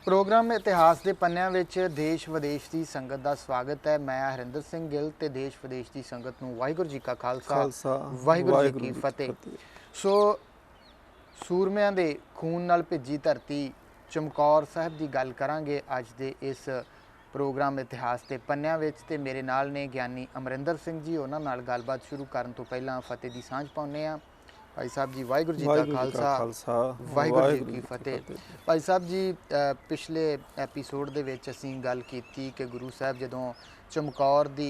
Programme इतिहास के पन्निਆਂ ਵਿੱਚ देश विदेश की संगत का स्वागत है। मैं हरिंदर सिंह गिल ਤੇ देश विदेश की संगत ਨੂੰ ਵਾਹਿਗੁਰੂ ਜੀ ਕਾ ਖਾਲਸਾ ਵਾਹਿਗੁਰੂ ਜੀ ਕੀ ਫਤਿਹ। ਸੋ ਸੂਰਮਿਆਂ ਦੇ ਖੂਨ ਨਾਲ ਭਿੱਜੀ ਧਰਤੀ ਚਮਕੌਰ ਸਾਹਿਬ ਦੀ ਗੱਲ ਕਰਾਂਗੇ ਅੱਜ ਦੇ ਇਸ प्रोग्राम इतिहास के पन्निਆਂ ਵਿੱਚ ਤੇ ਮੇਰੇ ਨਾਲ ਨੇ ਗਿਆਨੀ ਅਮਰਿੰਦਰ ਸਿੰਘ जी। ਉਹਨਾਂ ਨਾਲ ਗੱਲਬਾਤ शुरू ਕਰਨ ਤੋਂ ਪਹਿਲਾਂ ਫਤਿਹ ਦੀ ਸਾਂਝ ਪਾਉਂਦੇ ਆ। भाई साहब जी वाहिगुरू जी का खालसा वाहिगुरू जी की फतेह। भाई साहब जी पिछले एपीसोड दे विच असीं गल कीती कि गुरु साहब जदों चमकौर दी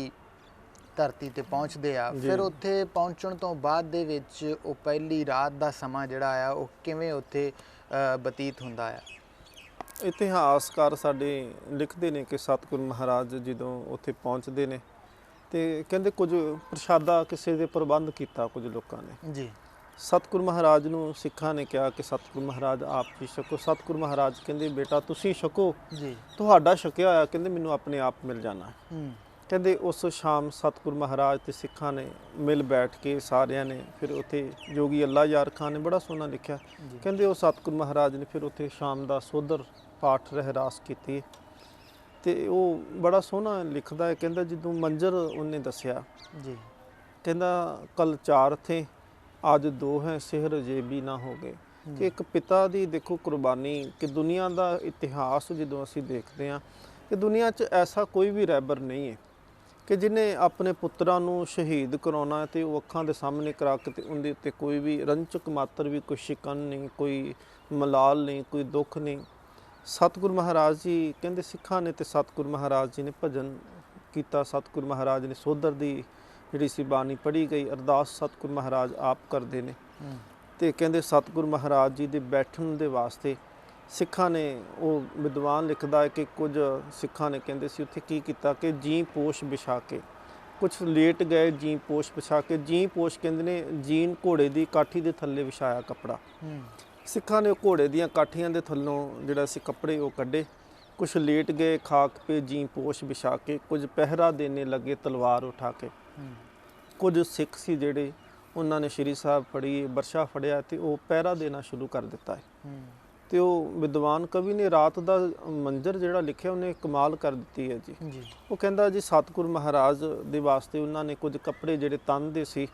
धरती ते पहुँचते आ, फिर उत्थे पहुँचण तो बाद दे विच ओ पहली रात दा समा जिहड़ा आ ओ किवें उत्थे बतीत हुंदा आ। इतिहासकार साडे लिखते हैं कि सतगुरु महाराज जदों उत्थे पहुँचते हैं तो कहते कुछ प्रशादा किसी के प्रबंध किया कुछ लोगों ने जी। सतगुरु महाराज नूं सिखां ने कहा कि सतगुरु महाराज आप ही छको। सतगुरु महाराज कहते बेटा तुसीं छको जी, तुहाडा छकिया होया कहते मैनूं अपने आप मिल जाना। कहते उस शाम सतगुरु महाराज ते सिखां ने मिल बैठ के सारिਆਂ ने फिर उत्थे जोगी अल्लाह यार खान ने बड़ा सोहना लिखिया। कहते वो सतगुरु महाराज ने फिर उत्थे शाम का सोधर पाठ रहरास की ते वो बड़ा सोहना लिखदा है। कहता जदों मंजर उन्हें दसिया जी, कहता कल चार थे आज दो हैं सिहर जे भी ना हो गए। कि एक पिता दी देखो कुर्बानी कि दुनिया का इतिहास जो असी देखते हैं कि दुनिया च ऐसा कोई भी रहबर नहीं है कि जिन्हें अपने पुत्रां नूं शहीद कराउणा ते वो अखां दे सामने करा के ते उहदे उत्ते कोई भी रंचक मात्र भी कोई शिकन नहीं, कोई मलाल नहीं, कोई दुख नहीं। सतगुरु महाराज जी कहते सिखां ने ते सतगुरु महाराज जी ने भजन किया। सतगुरु महाराज ने सोधर दी जिहड़ी सी बाणी पढ़ी गई अरदास सतगुरु महाराज आप करते हैं तो कहते सतगुरु महाराज जी के बैठण के वास्ते सिखां ने वो विद्वान लिखता है कि कुछ सिखां ने कहते सी उत्थे की किया कि जी पोश बिछा के कुछ लेट गए जी पोश बिछा के। जी पोश कहते ने जीन घोड़े की काठी के थल्ले विछाया कपड़ा। सिखां ने घोड़े दियां काठियां दे थल्लों जिहड़ा सी कपड़े वो कड्डे। कुछ लेट गए खाक पे जी पोश बिछा के, कुछ पहरा देने लगे तलवार उठा के। कुछ सिख सी जिहड़े उन्होंने श्री साहब फड़ी बरछा फड़िया तो वह पहरा देना शुरू कर दिता है। तो विद्वान कवि ने रात का मंजर जिहड़ा लिखिया उन्हें कमाल कर दी है जी। वो कहता जी सतगुरु महाराज दे वास्ते उन्होंने कुछ कपड़े जिहड़े तन दे सी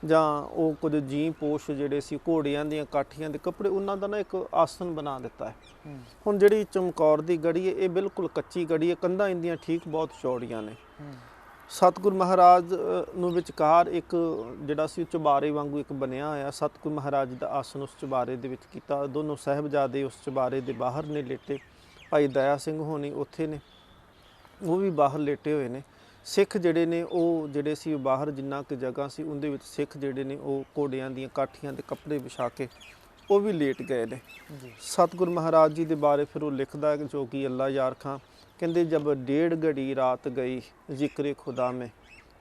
जां वो कुछ जी पोश जिहड़े सी घोड़ियां दीयां काठियां दे कपड़े उन्हां दा ना एक आसन बना दिता है। हुण जिहड़ी चमकौर दी गढ़ी है ये बिल्कुल कच्ची गढ़ी है, कंधां इंदियां ठीक बहुत चौड़ियां ने। सतगुरु महाराज नूं विचकार एक जिहड़ा सी चुबारे वांगू एक बनिया होया सतगुरु महाराज दा आसन उस चुबारे दे विच कीता। दोनों साहिबजादे उस चुबारे दे बाहर ने लेटे, भाई दया सिंह होनी उत्थे ने वो भी बाहर लेटे हुए ने। सिख जिहड़े ने वो जिहड़े सी बाहर जिन्ना कि जगह सी उहदे विच सिख जिहड़े ने वो घोड़ियां दीयां काठियां दे कपड़े विछा के वो भी लेट गए ने। सतगुरु महाराज जी दे बारे फिर वो लिखदा है कि जोगी अल्लाह यार खां कहते जब 1.5 घड़ी रात गई जिक्र खुदा में।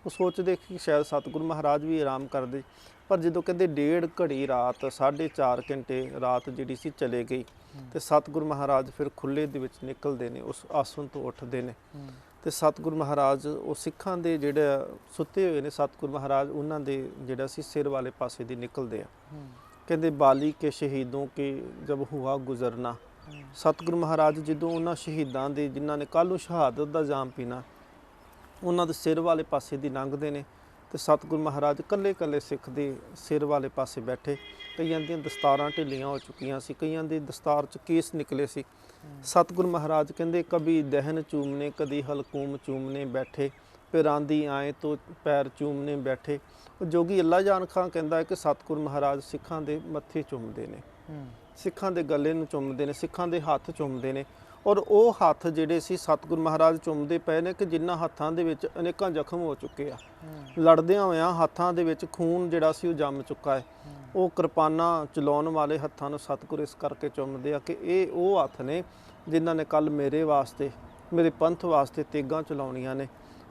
वो सोचते कि शायद सतगुरु महाराज भी आराम करते, पर जो कहते 1.5 घड़ी रात 4.5 घंटे रात जी सी चले गई तो सतगुरु महाराज फिर खुले दे विच निकलते हैं, उस आसन तो उठते हैं। तो सतगुरु महाराज वो सिखां दे जिहड़े सुते हुए ने सतगुरु महाराज उन्हां दे जिहड़ा सी सिर वाले पासे दी निकलते हैं। कहते बाली के शहीदों के जब हुआ गुजरना। सतगुरु महाराज जदों उन्हां शहीदां दे जिन्हां ने कल नूं शहादत दा जाम पीना उन्हां दे सिर वाले पासे दी लंघदे ने ते सतगुरु महाराज कल्ले कल्ले सिख दे सिर वाले पासे बैठे। कईयां दियां दस्तारां ढिल्लियां हो चुकियां सी, कईयां दी दस्तार च केस निकले सी। सतगुरु महाराज कहंदे कभी दहन चूमने कदी हलकूम चूमने बैठे, फिर आंधी आए तो पैर चूमने बैठे। जोगी अल्लाह जान खां कहंदा है कि सतगुरु महाराज सिखां दे मत्थे चूमदे ने, सिखां दे गले नूं चुमदे ने, सिखां दे हत्थ चुमदे ने। और वो हत्थ जिहड़े सी सतगुरु महाराज चुमदे पए ने कि जिन्हां हत्थां दे विच अनेकां जख्म हो चुके आ। लड़दियां होइआं हत्थां दे विच खून जिहड़ा सी वो जम चुका है। वो किरपानां चलाउण वाले हत्थां नूं सतगुरु इस करके चुमदे आ कि ये वो हत्थ ने जिन्हां ने कल मेरे वास्ते मेरे पंथ वास्ते तेगां चलाउणीਆਂ ने,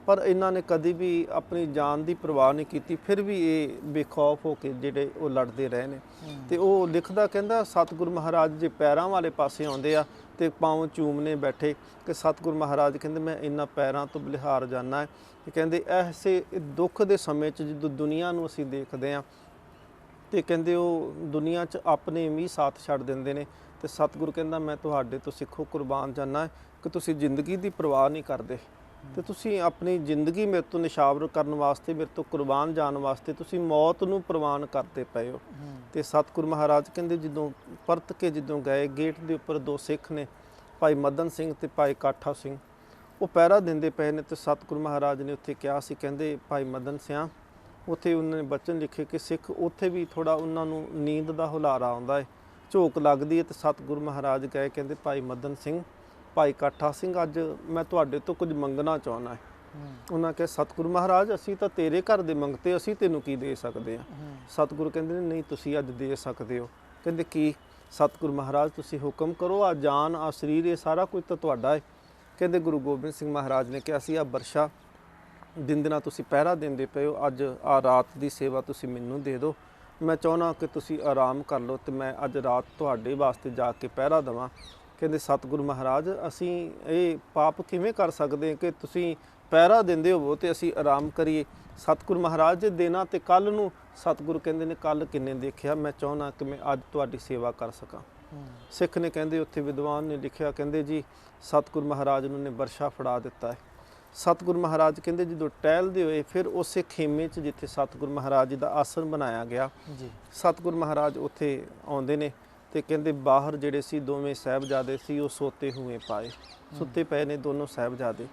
पर इन्हां ने कदी भी अपनी जान की परवाह नहीं की, फिर भी ये बेखौफ हो के जिहड़े वो लड़ते रहे ने। तो वो लिखदा कहंदा सतगुरु महाराज जे पैरां वाले पासे आउंदे आ ते पाँव चूमने बैठे कि सतगुरु महाराज कहंदे मैं इन्हां पैरां तो बलिहार जाना है। कहंदे ऐसे दुख के समय जो दुनिया नूं असीं देखदे आ तो कहंदे वो दुनिया च अपने भी साथ छड्ड दिंदे ने ਤੇ ਸਤਿਗੁਰੂ ਕਹਿੰਦਾ ਮੈਂ ਤੁਹਾਡੇ ਤੋਂ ਸਿੱਖੋ ਕੁਰਬਾਨ ਜਾਨਾ ਹੈ ਕਿ ਤੁਸੀਂ ਜ਼ਿੰਦਗੀ ਦੀ ਪਰਵਾਹ ਨਹੀਂ ਕਰਦੇ ਤੇ ਤੁਸੀਂ ਆਪਣੀ ਜ਼ਿੰਦਗੀ ਮੇਰੇ ਤੋਂ ਨਿਸ਼ਾਵਰ ਕਰਨ ਵਾਸਤੇ, ਮੇਰੇ ਤੋਂ ਕੁਰਬਾਨ ਜਾਣ ਵਾਸਤੇ ਤੁਸੀਂ ਮੌਤ ਨੂੰ ਪ੍ਰਵਾਨ ਕਰਦੇ ਪਏ ਹੋ। ਤੇ ਸਤਿਗੁਰੂ ਮਹਾਰਾਜ ਕਹਿੰਦੇ ਜਦੋਂ ਪਰਤ ਕੇ ਜਦੋਂ ਗਏ, ਗੇਟ ਦੇ ਉੱਪਰ 2 ਸਿੱਖ ਨੇ, ਭਾਈ ਮਦਨ ਸਿੰਘ ਤੇ ਭਾਈ ਕਾਠਾ ਸਿੰਘ, ਉਹ ਪਹਿਰਾ ਦਿੰਦੇ ਪਏ ਨੇ। ਤੇ ਸਤਿਗੁਰੂ ਮਹਾਰਾਜ ਨੇ ਉੱਥੇ ਕਿਹਾ ਸੀ, ਕਹਿੰਦੇ ਭਾਈ ਮਦਨ ਸਿਆਂ, ਉੱਥੇ ਉਹਨਾਂ ਨੇ ਬਚਨ ਲਿਖੇ ਕਿ ਸਿੱਖ ਉੱਥੇ ਵੀ ਥੋੜਾ ਉਹਨਾਂ ਨੂੰ ਨੀਂਦ ਦਾ ਹੁਲਾਰਾ ਆਉਂਦਾ ਹੈ, ਝੋਕ ਲੱਗਦੀ ਹੈ। ਤੇ ਸਤਿਗੁਰੂ ਮਹਾਰਾਜ ਗਏ, ਕਹਿੰਦੇ ਭਾਈ ਮਦਨ ਸਿੰਘ, ਭਾਈ ਕਾਠਾ ਸਿੰਘ, ਅੱਜ ਮੈਂ ਤੁਹਾਡੇ ਤੋਂ ਕੁਝ ਮੰਗਣਾ ਚਾਹੁੰਦਾ ਹੈ। ਉਹਨਾਂ ਕਿਹਾ ਸਤਿਗੁਰੂ ਮਹਾਰਾਜ ਅਸੀਂ ਤਾਂ ਤੇਰੇ ਘਰ ਦੇ ਮੰਗਤੇ, ਅਸੀਂ ਤੈਨੂੰ ਕੀ ਦੇ ਸਕਦੇ ਹਾਂ। ਸਤਿਗੁਰੂ ਕਹਿੰਦੇ ਨਹੀਂ, ਤੁਸੀਂ ਅੱਜ ਦੇ ਸਕਦੇ ਹੋ। ਕਹਿੰਦੇ ਕੀ? ਸਤਿਗੁਰੂ ਮਹਾਰਾਜ ਤੁਸੀਂ ਹੁਕਮ ਕਰੋ, ਆ ਜਾਨ ਆ ਸਰੀਰ ਇਹ ਸਾਰਾ ਕੁਝ ਤਾਂ ਤੁਹਾਡਾ ਹੈ। ਕਹਿੰਦੇ ਗੁਰੂ ਗੋਬਿੰਦ ਸਿੰਘ ਮਹਾਰਾਜ ਨੇ ਕਿਹਾ ਸੀ ਆ ਬਰਸ਼ਾ ਦਿਨ ਤੁਸੀਂ ਪਹਿਰਾ ਦਿੰਦੇ ਪਏ ਹੋ, ਅੱਜ ਆ ਰਾਤ ਦੀ ਸੇਵਾ ਤੁਸੀਂ ਮੈਨੂੰ ਦੇ ਦਿਓ। ਮੈਂ ਚਾਹੁੰਦਾ ਕਿ ਤੁਸੀਂ ਆਰਾਮ ਕਰ ਲਓ ਤੇ ਮੈਂ ਅੱਜ ਰਾਤ ਤੁਹਾਡੇ ਵਾਸਤੇ ਜਾ ਕੇ ਪਹਿਰਾ ਦੇਵਾਂ। ਕਹਿੰਦੇ ਸਤਿਗੁਰੂ ਮਹਾਰਾਜ ਅਸੀਂ ਇਹ ਪਾਪ ਕਿਵੇਂ ਕਰ ਸਕਦੇ ਕਿ ਤੁਸੀਂ ਪਹਿਰਾ ਦਿੰਦੇ ਹੋਵੋ ਤੇ ਅਸੀਂ ਆਰਾਮ ਕਰੀਏ। ਸਤਿਗੁਰੂ ਮਹਾਰਾਜ ਜੇ ਦੇਣਾ ਤੇ ਕੱਲ ਨੂੰ। ਸਤਿਗੁਰੂ ਕਹਿੰਦੇ ਨੇ ਕੱਲ ਕਿੰਨੇ ਦੇਖਿਆ, ਮੈਂ ਚਾਹੁੰਦਾ ਕਿ ਮੈਂ ਅੱਜ ਤੁਹਾਡੀ ਸੇਵਾ ਕਰ ਸਕਾਂ। ਸਿੱਖ ਨੇ ਕਹਿੰਦੇ ਉੱਥੇ ਵਿਦਵਾਨ ਨੇ ਲਿਖਿਆ, ਕਹਿੰਦੇ ਜੀ ਸਤਿਗੁਰੂ ਮਹਾਰਾਜ ਨੂੰ ਨੇ ਬਰਸ਼ਾ ਫੜਾ ਦਿੱਤਾ ਹੈ। ਸਤਿਗੁਰੂ ਮਹਾਰਾਜ ਕਹਿੰਦੇ ਜਦੋਂ ਟਹਿਲਦੇ ਹੋਏ ਫਿਰ ਉਸੇ ਖੇਮੇ 'ਚ ਜਿੱਥੇ ਸਤਿਗੁਰੂ ਮਹਾਰਾਜ ਜੀ ਦਾ ਆਸਣ ਬਣਾਇਆ ਗਿਆ, ਸਤਿਗੁਰੂ ਮਹਾਰਾਜ ਉੱਥੇ ਆਉਂਦੇ ਨੇ ਤੇ ਕਹਿੰਦੇ ਬਾਹਰ ਜਿਹੜੇ ਸੀ ਦੋਵੇਂ ਸਾਹਿਬਜ਼ਾਦੇ ਸੀ ਉਹ ਸੋਤੇ ਹੋਏ ਪਾਏ, ਸੁੱਤੇ ਪਏ ਨੇ ਦੋਨੋਂ ਸਾਹਿਬਜ਼ਾਦੇ।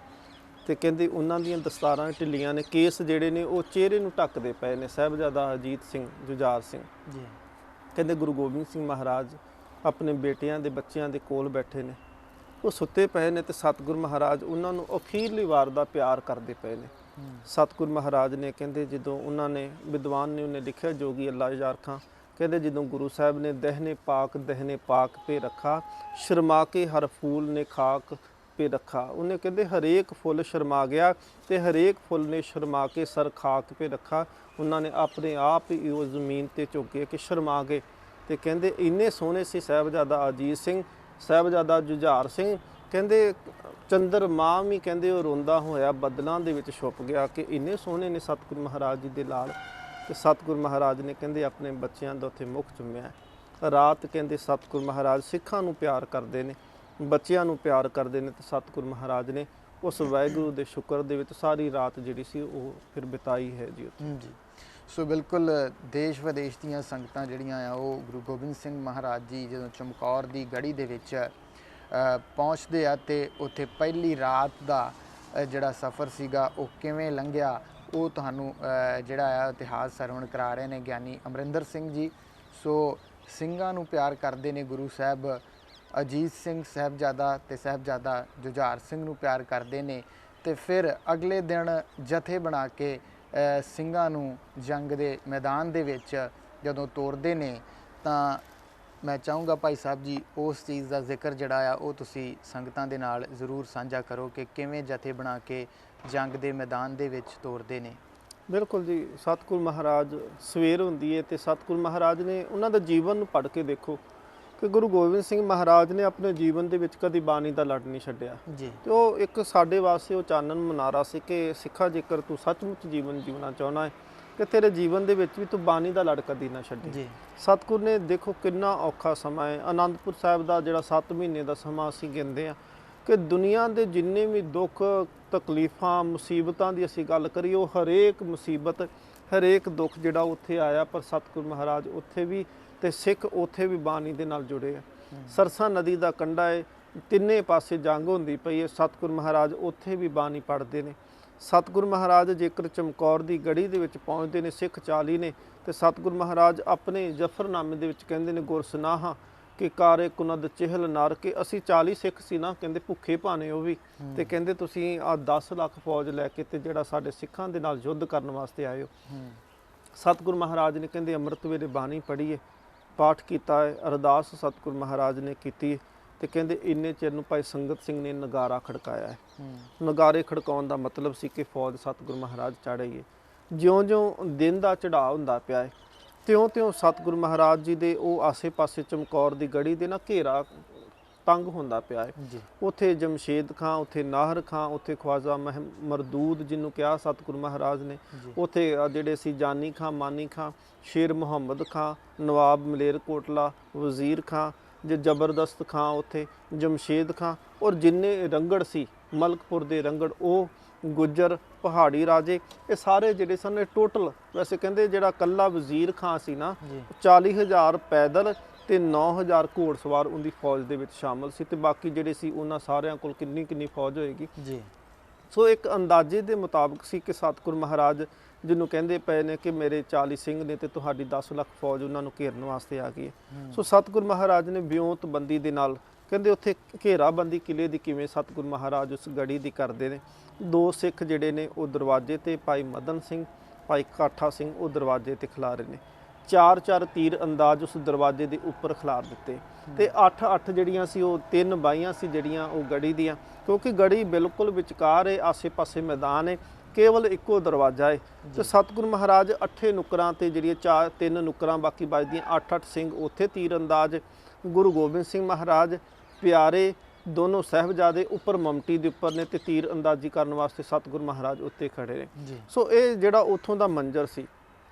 ਤੇ ਕਹਿੰਦੇ ਉਹਨਾਂ ਦੀਆਂ ਦਸਤਾਰਾਂ ਢਿੱਲੀਆਂ ਨੇ, ਕੇਸ ਜਿਹੜੇ ਨੇ ਉਹ ਚਿਹਰੇ ਨੂੰ ਢੱਕਦੇ ਪਏ ਨੇ। ਸਾਹਿਬਜ਼ਾਦਾ ਅਜੀਤ ਸਿੰਘ, ਜੁਝਾਰ ਸਿੰਘ। ਕਹਿੰਦੇ ਗੁਰੂ ਗੋਬਿੰਦ ਸਿੰਘ ਮਹਾਰਾਜ ਆਪਣੇ ਬੇਟਿਆਂ ਦੇ ਬੱਚਿਆਂ ਦੇ ਕੋਲ ਬੈਠੇ ਨੇ, ਉਹ ਸੁੱਤੇ ਪਏ ਨੇ ਤੇ ਸਤਿਗੁਰੂ ਮਹਾਰਾਜ ਉਹਨਾਂ ਨੂੰ ਅਖੀਰਲੀ ਵਾਰ ਦਾ ਪਿਆਰ ਕਰਦੇ ਪਏ ਨੇ। ਸਤਿਗੁਰੂ ਮਹਾਰਾਜ ਨੇ ਕਹਿੰਦੇ ਜਦੋਂ ਉਹਨਾਂ ਨੇ, ਵਿਦਵਾਨ ਨੇ ਉਹਨੇ ਲਿਖਿਆ ਜੋਗੀ ਅੱਲਾ ਯਾਰ ਖਾਂ, ਕਹਿੰਦੇ ਜਦੋਂ ਗੁਰੂ ਸਾਹਿਬ ਨੇ ਦਹਿਨੇ ਪਾਕ ਪੇ ਰੱਖਾ, ਸ਼ਰਮਾ ਕੇ ਹਰ ਫੂਲ ਨੇ ਖਾਕ ਪੇ ਰੱਖਾ। ਉਹਨੇ ਕਹਿੰਦੇ ਹਰੇਕ ਫੁੱਲ ਸ਼ਰਮਾ ਗਿਆ ਤੇ ਹਰੇਕ ਫੁੱਲ ਨੇ ਸ਼ਰਮਾ ਕੇ ਸਰ ਖਾਕ ਪੇ ਰੱਖਾ। ਉਹਨਾਂ ਨੇ ਆਪਣੇ ਆਪ ਹੀ ਉਹ ਜ਼ਮੀਨ ਤੇ ਝੁਕੇ ਕਿ ਸ਼ਰਮਾ ਗਏ। ਤੇ ਕਹਿੰਦੇ ਇੰਨੇ ਸੋਹਣੇ ਸੀ ਸਾਹਿਬਜ਼ਾਦਾ ਅਜੀਤ ਸਿੰਘ, ਸਾਹਿਬਜ਼ਾਦਾ ਜੁਝਾਰ ਸਿੰਘ। ਕਹਿੰਦੇ ਚੰਦਰਮਾ ਵੀ ਕਹਿੰਦੇ ਉਹ ਰੋਂਦਾ ਹੋਇਆ ਬੱਦਲਾਂ ਦੇ ਵਿੱਚ ਛੁਪ ਗਿਆ ਕਿ ਇੰਨੇ ਸੋਹਣੇ ਨੇ ਸਤਿਗੁਰੂ ਮਹਾਰਾਜ ਜੀ ਦੇ ਲਾਲ। ਤੇ ਸਤਿਗੁਰੂ ਮਹਾਰਾਜ ਨੇ ਕਹਿੰਦੇ ਆਪਣੇ ਬੱਚਿਆਂ ਦਾ ਉੱਥੇ ਮੁੱਖ ਚੁੰਮਿਆ। ਰਾਤ ਕਹਿੰਦੇ ਸਤਿਗੁਰੂ ਮਹਾਰਾਜ ਸਿੱਖਾਂ ਨੂੰ ਪਿਆਰ ਕਰਦੇ ਨੇ, ਬੱਚਿਆਂ ਨੂੰ ਪਿਆਰ ਕਰਦੇ ਨੇ। ਤੇ ਸਤਿਗੁਰੂ ਮਹਾਰਾਜ ਨੇ ਉਸ ਵਾਹਿਗੁਰੂ ਦੇ ਸ਼ੁਕਰ ਦੇ ਵਿੱਚ ਸਾਰੀ ਰਾਤ ਜਿਹੜੀ ਸੀ ਉਹ ਫਿਰ ਬਿਤਾਈ ਹੈ ਜੀ ਉੱਥੇ। ਜੀ ਸੋ ਬਿਲਕੁਲ ਦੇਸ਼ ਵਿਦੇਸ਼ ਦੀਆਂ ਸੰਗਤਾਂ ਜਿਹੜੀਆਂ ਆ ਉਹ ਗੁਰੂ ਗੋਬਿੰਦ ਸਿੰਘ ਮਹਾਰਾਜ ਜੀ ਜਦੋਂ ਚਮਕੌਰ ਦੀ ਗੜੀ ਦੇ ਵਿੱਚ ਪਹੁੰਚਦੇ ਆ ਤੇ ਉੱਥੇ ਪਹਿਲੀ ਰਾਤ ਦਾ ਜਿਹੜਾ ਸਫ਼ਰ ਸੀਗਾ ਉਹ ਕਿਵੇਂ ਲੰਘਿਆ ਉਹ ਤੁਹਾਨੂੰ ਜਿਹੜਾ ਆ ਇਤਿਹਾਸ ਸਰਵਣ ਕਰਾ ਰਹੇ ਨੇ ਗਿਆਨੀ ਅਮਰਿੰਦਰ ਸਿੰਘ ਜੀ। ਸੋ ਸਿੰਘਾਂ ਨੂੰ ਪਿਆਰ ਕਰਦੇ ਨੇ ਗੁਰੂ ਸਾਹਿਬ, ਅਜੀਤ ਸਿੰਘ ਸਾਹਿਬਜ਼ਾਦਾ ਤੇ ਸਾਹਿਬਜ਼ਾਦਾ ਜੁਝਾਰ ਸਿੰਘ ਨੂੰ ਪਿਆਰ ਕਰਦੇ ਨੇ। ਤੇ ਫਿਰ ਅਗਲੇ ਦਿਨ ਜਥੇ ਬਣਾ ਕੇ ਸਿੰਘਾਂ ਨੂੰ ਜੰਗ ਦੇ ਮੈਦਾਨ ਦੇ ਵਿੱਚ ਜਦੋਂ ਤੋਰਦੇ ਨੇ ਤਾਂ ਮੈਂ ਚਾਹੂੰਗਾ ਭਾਈ ਸਾਹਿਬ ਜੀ ਉਸ ਚੀਜ਼ ਦਾ ਜ਼ਿਕਰ ਜਿਹੜਾ ਆ ਉਹ ਤੁਸੀਂ ਸੰਗਤਾਂ ਦੇ ਨਾਲ ਜ਼ਰੂਰ ਸਾਂਝਾ ਕਰੋ ਕਿ ਕਿਵੇਂ ਜਥੇ ਬਣਾ ਕੇ ਜੰਗ ਦੇ ਮੈਦਾਨ ਦੇ ਵਿੱਚ ਤੋਰਦੇ ਨੇ। ਬਿਲਕੁਲ ਜੀ, ਸਤਿਗੁਰੂ ਮਹਾਰਾਜ ਸਵੇਰ ਹੁੰਦੀ ਹੈ ਤੇ ਸਤਿਗੁਰੂ ਮਹਾਰਾਜ ਨੇ ਉਹਨਾਂ ਦਾ ਜੀਵਨ ਨੂੰ ਪੜ੍ਹ ਕੇ ਦੇਖੋ ਕਿ ਗੁਰੂ ਗੋਬਿੰਦ ਸਿੰਘ ਮਹਾਰਾਜ ਨੇ ਆਪਣੇ ਜੀਵਨ ਦੇ ਵਿੱਚ ਕਦੀ ਬਾਣੀ ਦਾ ਲੜ ਨਹੀਂ ਛੱਡਿਆ ਜੀ। ਤੇ ਉਹ ਇੱਕ ਸਾਡੇ ਵਾਸਤੇ ਉਹ ਚਾਨਣ ਮਨਾਰਾ ਸੀ ਕਿ ਸਿੱਖਾ ਜੇਕਰ ਤੂੰ ਸੱਚਮੁੱਚ ਜੀਵਨ ਜੀਉਣਾ ਚਾਹੁੰਦਾ ਹੈ ਕਿ ਤੇਰੇ ਜੀਵਨ ਦੇ ਵਿੱਚ ਵੀ ਤੂੰ ਬਾਣੀ ਦਾ ਲੜ ਕਦੀ ਨਾ ਛੱਡੀ ਜੀ। ਸਤਿਗੁਰ ਨੇ ਦੇਖੋ ਕਿੰਨਾ ਔਖਾ ਸਮਾਂ ਹੈ, ਆਨੰਦਪੁਰ ਸਾਹਿਬ ਦਾ ਜਿਹੜਾ 7 ਮਹੀਨੇ ਦਾ ਸਮਾਂ ਅਸੀਂ ਗਿਣਦੇ ਹਾਂ ਕਿ ਦੁਨੀਆ ਦੇ ਜਿੰਨੇ ਵੀ ਦੁੱਖ ਤਕਲੀਫਾਂ ਮੁਸੀਬਤਾਂ ਦੀ ਅਸੀਂ ਗੱਲ ਕਰੀਏ ਉਹ ਹਰੇਕ ਮੁਸੀਬਤ ਹਰੇਕ ਦੁੱਖ ਜਿਹੜਾ ਉੱਥੇ ਆਇਆ, ਪਰ ਸਤਿਗੁਰ ਮਹਾਰਾਜ ਉੱਥੇ ਵੀ ਤੇ ਸਿੱਖ ਉੱਥੇ ਵੀ ਬਾਣੀ ਦੇ ਨਾਲ ਜੁੜੇ ਆ। ਸਰਸਾ ਨਦੀ ਦਾ ਕੰਢਾ ਹੈ, ਤਿੰਨੇ ਪਾਸੇ ਜੰਗ ਹੁੰਦੀ ਪਈ ਹੈ, ਸਤਿਗੁਰ ਮਹਾਰਾਜ ਉੱਥੇ ਵੀ ਬਾਣੀ ਪੜ੍ਹਦੇ ਨੇ। ਸਤਿਗੁਰ ਮਹਾਰਾਜ ਜੇਕਰ ਚਮਕੌਰ ਦੀ ਗੜੀ ਦੇ ਵਿੱਚ ਪਹੁੰਚਦੇ ਨੇ, ਸਿੱਖ 40 ਨੇ ਤੇ ਸਤਿਗੁਰ ਮਹਾਰਾਜ ਆਪਣੇ ਜਫਰਨਾਮੇ ਦੇ ਵਿੱਚ ਕਹਿੰਦੇ ਨੇ ਗੁਰ ਸੁਨਾਹਾ ਕਿ ਕਾਰੇ ਕੁਨਦ ਚਹਿਲ ਨਰ, ਕੇ ਅਸੀਂ 40 ਸਿੱਖ ਸੀ ਨਾ, ਕਹਿੰਦੇ ਭੁੱਖੇ ਭਾਣੇ ਉਹ ਵੀ, ਤੇ ਕਹਿੰਦੇ ਤੁਸੀਂ ਆ 10 ਲੱਖ ਫੌਜ ਲੈ ਕੇ ਤੇ ਜਿਹੜਾ ਸਾਡੇ ਸਿੱਖਾਂ ਦੇ ਨਾਲ ਯੁੱਧ ਕਰਨ ਵਾਸਤੇ ਆਏ ਹੋ। ਸਤਿਗੁਰ ਮਹਾਰਾਜ ਨੇ ਕਹਿੰਦੇ ਅੰਮ੍ਰਿਤ ਵੇਲੇ ਬਾਣੀ ਪੜ੍ਹੀਏ, ਪਾਠ ਕੀਤਾ ਹੈ, ਅਰਦਾਸ ਸਤਿਗੁਰ ਮਹਾਰਾਜ ਨੇ ਕੀਤੀ ਤੇ ਕਹਿੰਦੇ ਇੰਨੇ ਚਿਰ ਨੂੰ ਭਾਈ ਸੰਗਤ ਸਿੰਘ ਨੇ ਨਗਾਰਾ ਖੜਕਾਇਆ ਹੈ। ਨਗਾਰੇ ਖੜਕਾਉਣ ਦਾ ਮਤਲਬ ਸੀ ਕਿ ਫੌਜ ਸਤਿਗੁਰ ਮਹਾਰਾਜ ਚੜ੍ਹ ਰਹੀ ਹੈ। ਜਿਉਂ-ਜਿਉਂ ਦਿਨ ਦਾ ਚੜ੍ਹਾਅ ਹੁੰਦਾ ਪਿਆ ਹੈ ਤਿਉਂ-ਤਿਉਂ ਸਤਿਗੁਰ ਮਹਾਰਾਜ ਜੀ ਦੇ ਉਹ ਆਸੇ-ਪਾਸੇ ਚਮਕੌਰ ਦੀ ਗੜੀ ਦੇ ਨਾ ਘੇਰਾ ਤੰਗ ਹੁੰਦਾ ਪਿਆ ਹੈ। ਉੱਥੇ ਜਮਸ਼ੇਦ ਖਾਂ, ਉੱਥੇ ਨਾਹਰ ਖਾਂ, ਉੱਥੇ ਖਵਾਜਾ ਮਰਦੂਦ ਜਿਹਨੂੰ ਕਿਹਾ ਸਤਿਗੁਰ ਮਹਾਰਾਜ ਨੇ, ਉੱਥੇ ਜਿਹੜੇ ਸੀ ਜਾਨੀ ਖਾਂ, ਮਾਨੀ ਖਾਂ, ਸ਼ੇਰ ਮੁਹੰਮਦ ਖਾਂ, ਨਵਾਬ ਮਲੇਰ ਕੋਟਲਾ, ਵਜ਼ੀਰ ਖਾਂ, ਜੇ ਜ਼ਬਰਦਸਤ ਖਾਂ ਉੱਥੇ, ਜਮਸ਼ੇਦ ਖਾਂ ਔਰ ਜਿੰਨੇ ਰੰਗੜ ਸੀ ਮਲਕਪੁਰ ਦੇ ਰੰਗੜ, ਉਹ ਗੁੱਜਰ ਪਹਾੜੀ ਰਾਜੇ, ਇਹ ਸਾਰੇ ਜਿਹੜੇ ਸਨ ਇਹ ਟੋਟਲ, ਵੈਸੇ ਕਹਿੰਦੇ ਜਿਹੜਾ ਕੱਲਾ ਵਜ਼ੀਰ ਖਾਂ ਸੀ ਨਾ 40,000 ਪੈਦਲ ਤੇ 9,000 ਘੋੜਸਵਾਰ ਉਹਦੀ ਫੌਜ ਦੇ ਵਿੱਚ ਸ਼ਾਮਲ ਸੀ, ਤੇ ਬਾਕੀ ਜਿਹੜੇ ਸੀ ਉਹਨਾਂ ਸਾਰਿਆਂ ਕੋਲ ਕਿੰਨੀ ਫੌਜ ਹੋਏਗੀ ਜੀ। ਸੋ ਇੱਕ ਅੰਦਾਜ਼ੇ ਦੇ ਮੁਤਾਬਕ ਸੀ ਕਿ ਸਤਿਗੁਰ ਮਹਾਰਾਜ ਜਿਹਨੂੰ ਕਹਿੰਦੇ ਪਏ ਨੇ ਕਿ ਮੇਰੇ 40 ਸਿੰਘ ਨੇ ਤੇ ਤੁਹਾਡੀ 10 ਲੱਖ ਫੌਜ ਉਹਨਾਂ ਨੂੰ ਘੇਰਨ ਵਾਸਤੇ ਆ ਗਈ ਹੈ। ਸੋ ਸਤਿਗੁਰ ਮਹਾਰਾਜ ਨੇ ਵਿਉਂਤਬੰਦੀ ਦੇ ਨਾਲ ਕਹਿੰਦੇ ਉੱਥੇ ਘੇਰਾਬੰਦੀ ਕਿਲੇ ਦੀ ਕਿਵੇਂ ਸਤਿਗੁਰ ਮਹਾਰਾਜ ਉਸ ਗੜੀ ਦੀ ਕਰਦੇ ਨੇ। 2 ਸਿੱਖ ਜਿਹੜੇ ਨੇ ਉਹ ਦਰਵਾਜ਼ੇ ਤੇ, ਭਾਈ ਮਦਨ ਸਿੰਘ, ਭਾਈ ਕਾਠਾ ਸਿੰਘ ਉਹ ਦਰਵਾਜ਼ੇ ਤੇ ਖਿਲਾਰੇ ਨੇ। 4 ਤੀਰ ਅੰਦਾਜ਼ ਉਸ ਦਰਵਾਜ਼ੇ ਦੇ ਉੱਪਰ ਖਿਲਾਰ ਦਿੱਤੇ, ਤੇ 8 ਜਿਹੜੀਆਂ ਸੀ ਉਹ 3 ਬਾਈਆਂ ਸੀ ਜਿਹੜੀਆਂ ਉਹ ਗੜੀ ਦੀਆਂ, ਕਿਉਂਕਿ ਗੜੀ ਬਿਲਕੁਲ ਵਿਚਕਾਰ ਹੈ, ਆਸੇ-ਪਾਸੇ ਮੈਦਾਨ ਹੈ, ਕੇਵਲ ਇੱਕੋ ਦਰਵਾਜ਼ਾ ਹੈ। ਤੇ ਸਤਿਗੁਰ ਮਹਾਰਾਜ 8 ਨੁੱਕਰਾਂ ਤੇ ਜਿਹੜੀਆਂ 3 ਨੁੱਕਰਾਂ ਬਾਕੀ ਵੱਜਦੀਆਂ 8 ਸਿੰਘ ਉੱਥੇ ਤੀਰ ਅੰਦਾਜ਼। ਗੁਰੂ ਗੋਬਿੰਦ ਸਿੰਘ ਮਹਾਰਾਜ ਪਿਆਰੇ ਦੋਨੋਂ ਸਾਹਿਬਜ਼ਾਦੇ ਉੱਪਰ ਮਮਟੀ ਦੇ ਉੱਪਰ ਨੇ ਤੇ ਤੀਰ ਅੰਦਾਜ਼ੀ ਕਰਨ ਵਾਸਤੇ ਸਤਿਗੁਰ ਮਹਾਰਾਜ ਉੱਤੇ ਖੜੇ ਨੇ। ਸੋ ਇਹ ਜਿਹੜਾ ਉੱਥੋਂ ਦਾ ਮੰਜ਼ਰ ਸੀ।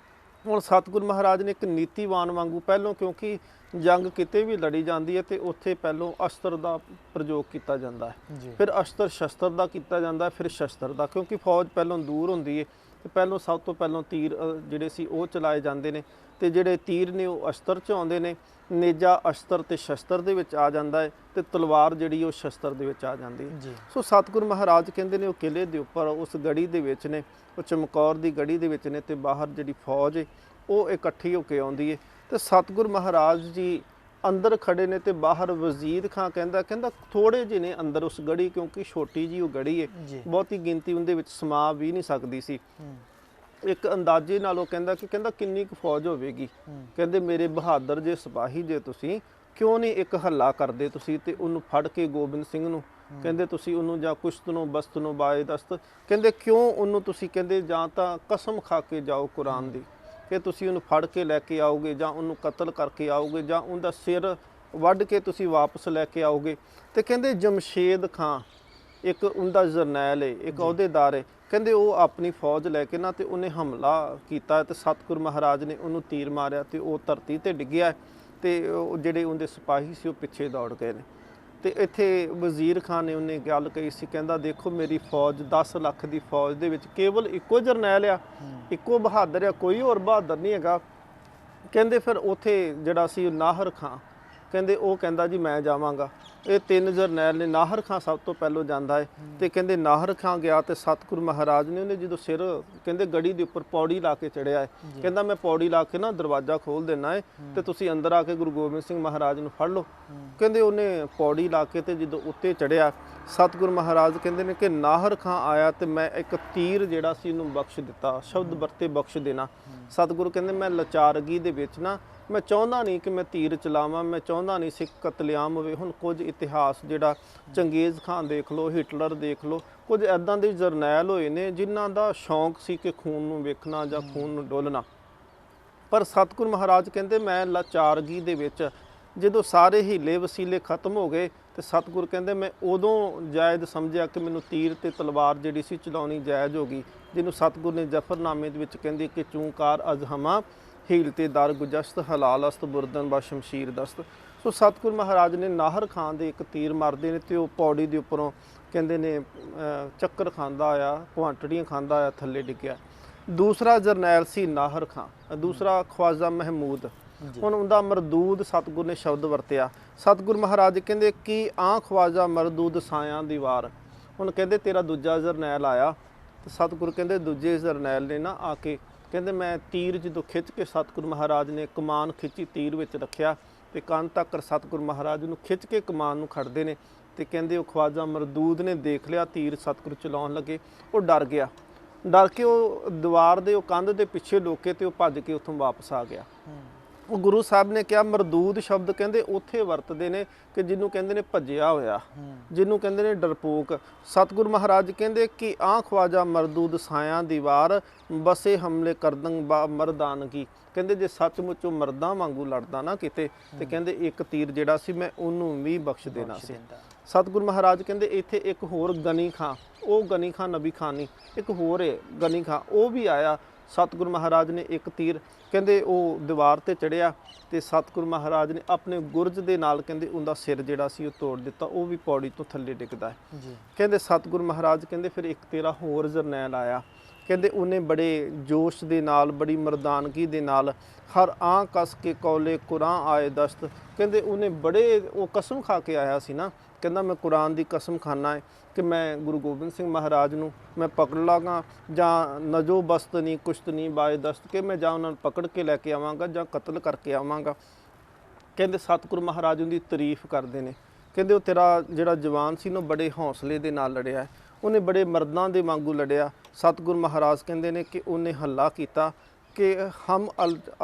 ਹੁਣ ਸਤਿਗੁਰ ਮਹਾਰਾਜ ਨੇ ਇੱਕ ਨੀਤੀਵਾਨ ਵਾਂਗੂ ਪਹਿਲੋਂ, ਕਿਉਂਕਿ ਜੰਗ ਕਿਤੇ ਵੀ ਲੜੀ ਜਾਂਦੀ ਹੈ ਤੇ ਉੱਥੇ ਪਹਿਲੋਂ ਅਸਤਰ ਦਾ ਪ੍ਰਯੋਗ ਕੀਤਾ ਜਾਂਦਾ ਹੈ, ਫਿਰ ਅਸਤਰ ਸ਼ਸਤਰ ਦਾ ਕੀਤਾ ਜਾਂਦਾ ਹੈ, ਫਿਰ ਸ਼ਸਤਰ ਦਾ, ਕਿਉਂਕਿ ਫੌਜ ਪਹਿਲੋਂ ਦੂਰ ਹੁੰਦੀ ਹੈ ਤੇ ਪਹਿਲੋਂ ਸਭ ਤੋਂ ਪਹਿਲੋਂ ਤੀਰ ਜਿਹੜੇ ਸੀ ਉਹ ਚਲਾਏ ਜਾਂਦੇ ਨੇ, ਤੇ ਜਿਹੜੇ ਤੀਰ ਨੇ ਉਹ ਅਸਤਰ 'ਚ ਆਉਂਦੇ ਨੇ। ਨੇਜਾ ਅਸਤਰ ਤੇ ਸ਼ਸਤਰ ਦੇ ਵਿੱਚ ਆ ਜਾਂਦਾ ਹੈ, ਤੇ ਤਲਵਾਰ ਜਿਹੜੀ ਉਹ ਸ਼ਸਤਰ ਦੇ ਵਿੱਚ ਆ ਜਾਂਦੀ ਹੈ। ਸੋ ਸਤਿਗੁਰ ਮਹਾਰਾਜ ਕਹਿੰਦੇ ਨੇ ਉਹ ਕਿਲੇ ਦੇ ਉੱਪਰ ਉਸ ਗੜੀ ਦੇ ਵਿੱਚ ਨੇ, ਉਹ ਚਮਕੌਰ ਦੀ ਗੜੀ ਦੇ ਵਿੱਚ ਨੇ, ਤੇ ਬਾਹਰ ਜਿਹੜੀ ਫੌਜ ਹੈ ਉਹ ਇਕੱਠੀ ਹੋ ਕੇ ਆਉਂਦੀ ਹੈ। ਤੇ ਸਤਿਗੁਰ ਮਹਾਰਾਜ ਜੀ ਅੰਦਰ ਖੜੇ ਨੇ ਤੇ ਬਾਹਰ ਵਜ਼ੀਰ ਖਾਂ ਕਹਿੰਦਾ ਥੋੜੇ ਜਿਹੇ ਨੇ ਅੰਦਰ ਉਸ ਗੜੀ, ਕਿਉਂਕਿ ਛੋਟੀ ਜੀ ਉਹ ਗੜੀ ਹੈ, ਬਹੁਤੀ ਗਿਣਤੀ ਉਹਦੇ ਵਿੱਚ ਸਮਾ ਵੀ ਨਹੀਂ ਸਕਦੀ ਸੀ। ਇੱਕ ਅੰਦਾਜ਼ੇ ਨਾਲ ਉਹ ਕਹਿੰਦਾ ਕਿੰਨੀ ਕੁ ਫੌਜ ਹੋਵੇਗੀ। ਕਹਿੰਦੇ ਮੇਰੇ ਬਹਾਦਰ ਜੇ ਸਿਪਾਹੀ ਜੇ ਤੁਸੀਂ, ਕਿਉਂ ਨਹੀਂ ਇੱਕ ਹੱਲਾ ਕਰਦੇ ਤੁਸੀਂ ਤੇ ਉਹਨੂੰ ਫੜ ਕੇ ਗੋਬਿੰਦ ਸਿੰਘ ਨੂੰ, ਕਹਿੰਦੇ ਤੁਸੀਂ ਉਹਨੂੰ ਜਾਂ ਕੁਸ਼ਤਨੋਂ ਬਸਤਨੋਂ ਬਾਏ ਦਸਤ, ਕਹਿੰਦੇ ਕਿਉਂ ਉਹਨੂੰ ਤੁਸੀਂ ਕਹਿੰਦੇ ਜਾਂ ਤਾਂ ਕਸਮ ਖਾ ਕੇ ਜਾਓ ਕੁਰਾਨ ਦੀ ਕਿ ਤੁਸੀਂ ਉਹਨੂੰ ਫੜ ਕੇ ਲੈ ਕੇ ਆਓਗੇ, ਜਾਂ ਉਹਨੂੰ ਕਤਲ ਕਰਕੇ ਆਓਗੇ, ਜਾਂ ਉਹਦਾ ਸਿਰ ਵੱਢ ਕੇ ਤੁਸੀਂ ਵਾਪਸ ਲੈ ਕੇ ਆਓਗੇ। ਤੇ ਕਹਿੰਦੇ ਜਮਸ਼ੇਦ ਖਾਂ ਇੱਕ ਉਹਦਾ ਜਰਨੈਲ ਹੈ, ਇੱਕ ਅਹੁਦੇਦਾਰ ਹੈ, ਕਹਿੰਦੇ ਉਹ ਆਪਣੀ ਫੌਜ ਲੈ ਕੇ ਨਾ ਤੇ ਉਹਨੇ ਹਮਲਾ ਕੀਤਾ ਤੇ ਸਤਿਗੁਰ ਮਹਾਰਾਜ ਨੇ ਉਹਨੂੰ ਤੀਰ ਮਾਰਿਆ ਤੇ ਉਹ ਧਰਤੀ ਤੇ ਡਿੱਗਿਆ, ਤੇ ਉਹ ਜਿਹੜੇ ਉਹਦੇ ਸਿਪਾਹੀ ਸੀ ਉਹ ਪਿੱਛੇ ਦੌੜ ਗਏ ਨੇ। ਤੇ ਇੱਥੇ ਵਜ਼ੀਰ ਖਾਨ ਨੇ ਉਹਨੇ ਗੱਲ ਕਹੀ ਸੀ, ਕਹਿੰਦਾ ਦੇਖੋ ਮੇਰੀ ਫੌਜ 10 ਲੱਖ ਦੀ ਫੌਜ ਦੇ ਵਿੱਚ ਕੇਵਲ ਇੱਕੋ ਜਰਨੈਲ ਆ, ਇੱਕੋ ਬਹਾਦਰ ਆ, ਕੋਈ ਹੋਰ ਬਹਾਦਰ ਨਹੀਂ ਹੈਗਾ। ਕਹਿੰਦੇ ਫਿਰ ਉੱਥੇ ਜਿਹੜਾ ਸੀ ਨਾਹਰ ਖਾਂ, ਕਹਿੰਦੇ ਉਹ ਕਹਿੰਦਾ ਜੀ ਮੈਂ ਜਾਵਾਂਗਾ। ਇਹ 3 ਜਰਨੈਲ ਨੇ, ਨਾਹਰ ਖਾਂ ਸਭ ਤੋਂ ਪਹਿਲੋਂ ਜਾਂਦਾ ਹੈ, ਤੇ ਕਹਿੰਦੇ ਨਾਹਰ ਖਾਂ ਗਿਆ ਤੇ ਸਤਿਗੁਰ ਮਹਾਰਾਜ ਨੇ ਉਹਨੇ ਜਦੋਂ ਸਿਰ ਕਹਿੰਦੇ ਗੜੀ ਦੇ ਉੱਪਰ ਪੌੜੀ ਲਾ ਕੇ ਚੜਿਆ ਹੈ, ਕਹਿੰਦਾ ਮੈਂ ਪੌੜੀ ਲਾ ਕੇ ਨਾ ਦਰਵਾਜ਼ਾ ਖੋਲ ਦੇਣਾ ਹੈ ਤੇ ਤੁਸੀਂ ਅੰਦਰ ਆ ਕੇ ਗੁਰੂ ਗੋਬਿੰਦ ਸਿੰਘ ਮਹਾਰਾਜ ਨੂੰ ਫੜ ਲਓ। ਕਹਿੰਦੇ ਉਹਨੇ ਪੌੜੀ ਲਾ ਕੇ ਤੇ ਜਦੋਂ ਉੱਤੇ ਚੜਿਆ, ਸਤਿਗੁਰ ਮਹਾਰਾਜ ਕਹਿੰਦੇ ਨੇ ਕਿ ਨਾਹਰ ਖਾਂ ਆਇਆ ਤੇ ਮੈਂ ਇੱਕ ਤੀਰ ਜਿਹੜਾ ਸੀ ਉਹਨੂੰ ਬਖਸ਼ ਦਿੱਤਾ, ਸ਼ਬਦ ਵਰਤੇ ਬਖਸ਼ ਦੇਣਾ। ਸਤਿਗੁਰੂ ਕਹਿੰਦੇ ਮੈਂ ਲਾਚਾਰਗੀ ਦੇ ਵਿੱਚ ਨਾ, ਮੈਂ ਚਾਹੁੰਦਾ ਨਹੀਂ ਕਿ ਮੈਂ ਤੀਰ ਚਲਾਵਾਂ, ਮੈਂ ਚਾਹੁੰਦਾ ਨਹੀਂ ਸਿੱਖ ਕਤਲੇਆਮ ਹੋਵੇ। ਹੁਣ ਕੁਝ ਇਤਿਹਾਸ ਜਿਹੜਾ ਚੰਗੇਜ਼ ਖਾਨ ਦੇਖ ਲਓ, ਹਿਟਲਰ ਦੇਖ ਲਓ, ਕੁਝ ਇੱਦਾਂ ਦੇ ਜਰਨੈਲ ਹੋਏ ਨੇ ਜਿਨ੍ਹਾਂ ਦਾ ਸ਼ੌਂਕ ਸੀ ਕਿ ਖੂਨ ਨੂੰ ਵੇਖਣਾ ਜਾਂ ਖੂਨ ਨੂੰ ਡੋਲਣਾ। ਪਰ ਸਤਿਗੁਰ ਮਹਾਰਾਜ ਕਹਿੰਦੇ ਮੈਂ ਲਾਚਾਰਗੀ ਦੇ ਵਿੱਚ ਜਦੋਂ ਸਾਰੇ ਹੀਲੇ ਵਸੀਲੇ ਖਤਮ ਹੋ ਗਏ ਤੇ ਸਤਿਗੁਰ ਕਹਿੰਦੇ ਮੈਂ ਉਦੋਂ ਜਾਇਜ਼ ਸਮਝਿਆ ਕਿ ਮੈਨੂੰ ਤੀਰ ਤੇ ਤਲਵਾਰ ਜਿਹੜੀ ਸੀ ਚਲਾਉਣੀ ਜਾਇਜ਼ ਹੋ ਗਈ, ਜਿਹਨੂੰ ਸਤਿਗੁਰ ਨੇ ਜ਼ਫਰਨਾਮੇ ਦੇ ਵਿੱਚ ਕਹਿੰਦੇ ਕਿ ਚੂੰਕਾਰ ਅਜ਼ਹਮਾ ਹੀਲ ਤੇ ਦਰ ਗੁਜਸਤ ਹਲਾਲ ਅਸਤ ਬੁਰਦਨ ਬਾ ਸ਼ਮਸ਼ੀਰ ਦਸਤ। ਸੋ ਸਤਿਗੁਰ ਮਹਾਰਾਜ ਨੇ ਨਾਹਰ ਖਾਨ ਦੇ ਇੱਕ ਤੀਰ ਮਾਰਦੇ ਨੇ ਤੇ ਉਹ ਪੌੜੀ ਦੇ ਉੱਪਰੋਂ ਕਹਿੰਦੇ ਨੇ ਚੱਕਰ ਖਾਂਦਾ ਆਇਆ, ਕੁਆਂਟੜੀਆਂ ਖਾਂਦਾ ਆਇਆ ਥੱਲੇ ਡਿੱਗਿਆ। ਦੂਸਰਾ ਜਰਨੈਲ ਸੀ ਨਾਹਰ ਖਾਨ, ਦੂਸਰਾ ਖਵਾਜਾ ਮਹਿਮੂਦ। ਹੁਣ ਉਹਦਾ ਮਰਦੂਦ ਸਤਿਗੁਰ ਨੇ ਸ਼ਬਦ ਵਰਤਿਆ। ਸਤਿਗੁਰ ਮਹਾਰਾਜ ਕਹਿੰਦੇ ਕਿ ਆਹ ਖਵਾਜਾ ਮਰਦੂਦ ਸਾਇਆਂ ਦੀ ਵਾਰ। ਹੁਣ ਕਹਿੰਦੇ ਤੇਰਾ ਦੂਜਾ ਜਰਨੈਲ ਆਇਆ ਤੇ ਸਤਿਗੁਰ ਕਹਿੰਦੇ ਦੂਜੇ ਜਰਨੈਲ ਨੇ ਨਾ ਆ ਕੇ ਕਹਿੰਦੇ ਮੈਂ ਤੀਰ ਜਦੋਂ ਖਿੱਚ ਕੇ ਸਤਿਗੁਰ ਮਹਾਰਾਜ ਨੇ ਕਮਾਨ ਖਿੱਚੀ, ਤੀਰ ਵਿੱਚ ਰੱਖਿਆ ਤੇ ਕੰਨ ਤੱਕ ਸਤਿਗੁਰ ਮਹਾਰਾਜ ਨੂੰ ਖਿੱਚ ਕੇ ਕਮਾਨ ਨੂੰ ਖੜਦੇ ਨੇ ਤੇ ਕਹਿੰਦੇ ਉਹ ਖਵਾਜਾ ਮਰਦੂਦ ਨੇ ਦੇਖ ਲਿਆ ਤੀਰ ਸਤਿਗੁਰ ਚਲਾਉਣ ਲੱਗੇ, ਉਹ ਡਰ ਗਿਆ। ਡਰ ਕੇ ਉਹ ਦੀਵਾਰ ਦੇ ਉਹ ਕੰਧ ਦੇ ਪਿੱਛੇ ਲੋਕੇ ਤੇ ਉਹ ਭੱਜ ਕੇ ਉੱਥੋਂ ਵਾਪਸ ਆ ਗਿਆ। ਉਹ ਗੁਰੂ ਸਾਹਿਬ ਨੇ ਕਿਹਾ ਮਰਦੂਦ ਸ਼ਬਦ ਕਹਿੰਦੇ ਉੱਥੇ ਵਰਤਦੇ ਨੇ ਕਿ ਜਿਹਨੂੰ ਕਹਿੰਦੇ ਨੇ ਭੱਜਿਆ ਹੋਇਆ, ਜਿਹਨੂੰ ਕਹਿੰਦੇ ਨੇ ਡਰਪੋਕ। ਸਤਿਗੁਰ ਮਹਾਰਾਜ ਕਹਿੰਦੇ ਕਿ ਆਹ ਖਵਾਜਾ ਮਰਦੂਦ ਸਾਇਆਂ ਦੀ ਵਾਰ ਬਸੇ ਹਮਲੇ ਕਰਦੰ ਬਾ ਮਰਦਾਨਗੀ। ਕਹਿੰਦੇ ਜੇ ਸੱਚਮੁੱਚ ਉਹ ਮਰਦਾਂ ਵਾਂਗੂ ਲੜਦਾ ਨਾ ਕਿਤੇ ਤੇ ਕਹਿੰਦੇ ਇੱਕ ਤੀਰ ਜਿਹੜਾ ਸੀ ਮੈਂ ਉਹਨੂੰ ਵੀ ਬਖਸ਼ ਦੇਣਾ ਸੀ। ਸਤਿਗੁਰ ਮਹਾਰਾਜ ਕਹਿੰਦੇ ਇੱਥੇ ਇੱਕ ਹੋਰ ਗਨੀ ਖਾਂ, ਉਹ ਗਨੀ ਖਾਂ ਨਬੀ ਖਾਨ ਨਹੀਂ, ਇੱਕ ਹੋਰ ਹੈ ਗਨੀ ਖਾਂ, ਉਹ ਵੀ ਆਇਆ। ਸਤਿਗੁਰੂ ਮਹਾਰਾਜ ਨੇ ਇੱਕ ਤੀਰ ਕਹਿੰਦੇ ਉਹ ਦੀਵਾਰ ਤੇ ਚੜਿਆ ਤੇ ਸਤਿਗੁਰੂ ਮਹਾਰਾਜ ਨੇ ਆਪਣੇ ਗੁਰਜ ਦੇ ਨਾਲ ਕਹਿੰਦੇ ਉਹਦਾ ਸਿਰ ਜਿਹੜਾ ਸੀ ਉਹ ਤੋੜ ਦਿੱਤਾ, ਉਹ ਵੀ ਪੌੜੀ ਤੋਂ ਥੱਲੇ ਡਿੱਗਦਾ ਹੈ ਜੀ। ਕਹਿੰਦੇ ਸਤਿਗੁਰੂ ਮਹਾਰਾਜ ਕਹਿੰਦੇ ਫਿਰ ਇੱਕ ਤੇਰਾ ਹੋਰ ਜਰਨੈਲ ਆਇਆ, ਕਹਿੰਦੇ ਉਹਨੇ ਬੜੇ ਜੋਸ਼ ਦੇ ਨਾਲ, ਬੜੀ ਮਰਦਾਨਗੀ ਦੇ ਨਾਲ ਹਰ ਆਂ ਕਸ ਕੇ ਕੌਲੇ ਕੁਰਾਨ ਆਏ ਦਸਤ, ਕਹਿੰਦੇ ਉਹਨੇ ਬੜੇ ਉਹ ਕਸਮ ਖਾ ਕੇ ਆਇਆ ਸੀ ਨਾ, ਕਹਿੰਦਾ ਮੈਂ ਕੁਰਾਨ ਦੀ ਕਸਮ ਖਾਨਾ ਹੈ ਕਿ ਮੈਂ ਗੁਰੂ ਗੋਬਿੰਦ ਸਿੰਘ ਮਹਾਰਾਜ ਨੂੰ ਮੈਂ ਪਕੜ ਲਾਂਗਾ, ਜਾਂ ਨਜੋ ਬਸਤ ਨਹੀਂ ਕੁਸ਼ਤ ਨਹੀਂ ਬਾਏ ਦਸਤ, ਕਿ ਮੈਂ ਜਾਂ ਉਹਨਾਂ ਨੂੰ ਪਕੜ ਕੇ ਲੈ ਕੇ ਆਵਾਂਗਾ ਜਾਂ ਕਤਲ ਕਰਕੇ ਆਵਾਂਗਾ। ਕਹਿੰਦੇ ਸਤਿਗੁਰੂ ਮਹਾਰਾਜ ਉਹਦੀ ਤਾਰੀਫ ਕਰਦੇ ਨੇ, ਕਹਿੰਦੇ ਉਹ ਤੇਰਾ ਜਿਹੜਾ ਜਵਾਨ ਸੀ ਨਾ ਬੜੇ ਹੌਸਲੇ ਦੇ ਨਾਲ ਲੜਿਆ, ਉਹਨੇ ਬੜੇ ਮਰਦਾਂ ਦੇ ਵਾਂਗੂ ਲੜਿਆ। ਸਤਿਗੁਰੂ ਮਹਾਰਾਜ ਕਹਿੰਦੇ ਨੇ ਕਿ ਉਹਨੇ ਹੱਲਾ ਕੀਤਾ ਕਿ ਹਮ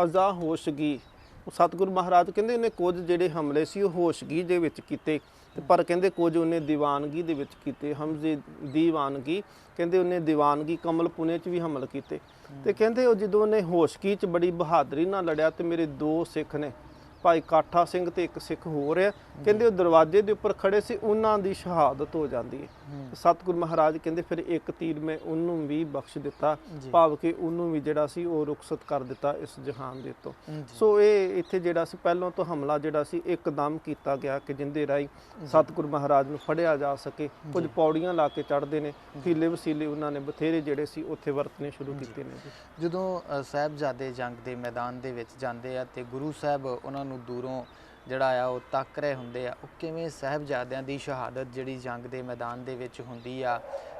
ਅਜ਼ਾ ਹੋਸ਼ਗੀ, ਸਤਿਗੁਰੂ ਮਹਾਰਾਜ ਕਹਿੰਦੇ ਉਹਨੇ ਕੁਝ ਜਿਹੜੇ ਹਮਲੇ ਸੀ ਉਹ ਹੋਸ਼ਗੀ ਦੇ ਵਿੱਚ ਕੀਤੇ, ਪਰ ਕਹਿੰਦੇ ਕੁਝ ਉਹਨੇ ਦੀਵਾਨਗੀ ਦੇ ਵਿੱਚ ਕੀਤੇ, ਹਮਜ਼ੇ ਦੀਵਾਨਗੀ, ਕਹਿੰਦੇ ਉਹਨੇ ਦੀਵਾਨਗੀ ਕਮਲ ਪੁਨੇ 'ਚ ਵੀ ਹਮਲ ਕੀਤੇ। ਤੇ ਕਹਿੰਦੇ ਉਹ ਜਦੋਂ ਉਹਨੇ ਹੋਸ਼ਗੀ 'ਚ ਬੜੀ ਬਹਾਦਰੀ ਨਾਲ ਲੜਿਆ ਤੇ ਮੇਰੇ ਦੋ ਸਿੱਖ ਨੇ, ਭਾਈ ਕਾਠਾ ਸਿੰਘ ਤੇ ਇੱਕ ਸਿੱਖ ਹੋਰ ਹੈ, ਕਹਿੰਦੇ ਉਹ ਦਰਵਾਜ਼ੇ ਦੇ ਉੱਪਰ ਖੜੇ ਸੀ, ਉਹਨਾਂ ਦੀ ਸ਼ਹਾਦਤ ਹੋ ਜਾਂਦੀ ਹੈ। ਸਤਿਗੁਰੂ ਮਹਾਰਾਜ ਕਹਿੰਦੇ ਫਿਰ ਇੱਕ ਤੀਰ ਮੈਂ ਉਹਨੂੰ ਵੀ ਬਖਸ਼ ਦਿੱਤਾ, ਭਾਵ ਕਿ ਉਹਨੂੰ ਵੀ ਜਿਹੜਾ ਸੀ ਉਹ ਰੁਖਸਤ ਕਰ ਦਿੱਤਾ ਇਸ ਜਹਾਨ ਦੇ ਤੋਂ। ਸੋ ਇਹ ਇੱਥੇ ਜਿਹੜਾ ਸੀ ਪਹਿਲਾਂ ਤੋਂ ਹਮਲਾ ਜਿਹੜਾ ਸੀ ਇੱਕਦਮ ਕੀਤਾ ਗਿਆ ਕਿ ਜਿੰਦੇ ਰਾਹੀਂ ਸਤਿਗੁਰੂ ਮਹਾਰਾਜ ਨੂੰ ਫੜਿਆ ਜਾ ਸਕੇ। ਕੁਝ ਪੌੜੀਆਂ ਲਾ ਕੇ ਚੜ੍ਹਦੇ ਨੇ, ਹੀਲੇ ਵਸੀਲੇ ਉਹਨਾਂ ਨੇ ਬਥੇਰੇ ਜਿਹੜੇ ਸੀ ਉੱਥੇ ਵਰਤਣੇ ਸ਼ੁਰੂ ਕੀਤੇ ਨੇ। ਜਦੋਂ ਸਾਹਿਬਜ਼ਾਦੇ ਜੰਗ ਦੇ ਮੈਦਾਨ ਦੇ ਵਿੱਚ ਜਾਂਦੇ ਆ ਤੇ ਗੁਰੂ ਸਾਹਿਬ ਉਹਨਾਂ ਨੂੰ ਦੂਰੋਂ ਜਿਹੜਾ ਆ ਉਹ ਤੱਕ ਰਹੇ ਹੁੰਦੇ ਆ, ਉਹ ਕਿਵੇਂ ਸਾਹਿਬਜ਼ਾਦਿਆਂ ਦੀ ਸ਼ਹਾਦਤ ਜਿਹੜੀ ਜੰਗ ਦੇ ਮੈਦਾਨ ਦੇ ਵਿੱਚ ਹੁੰਦੀ ਆ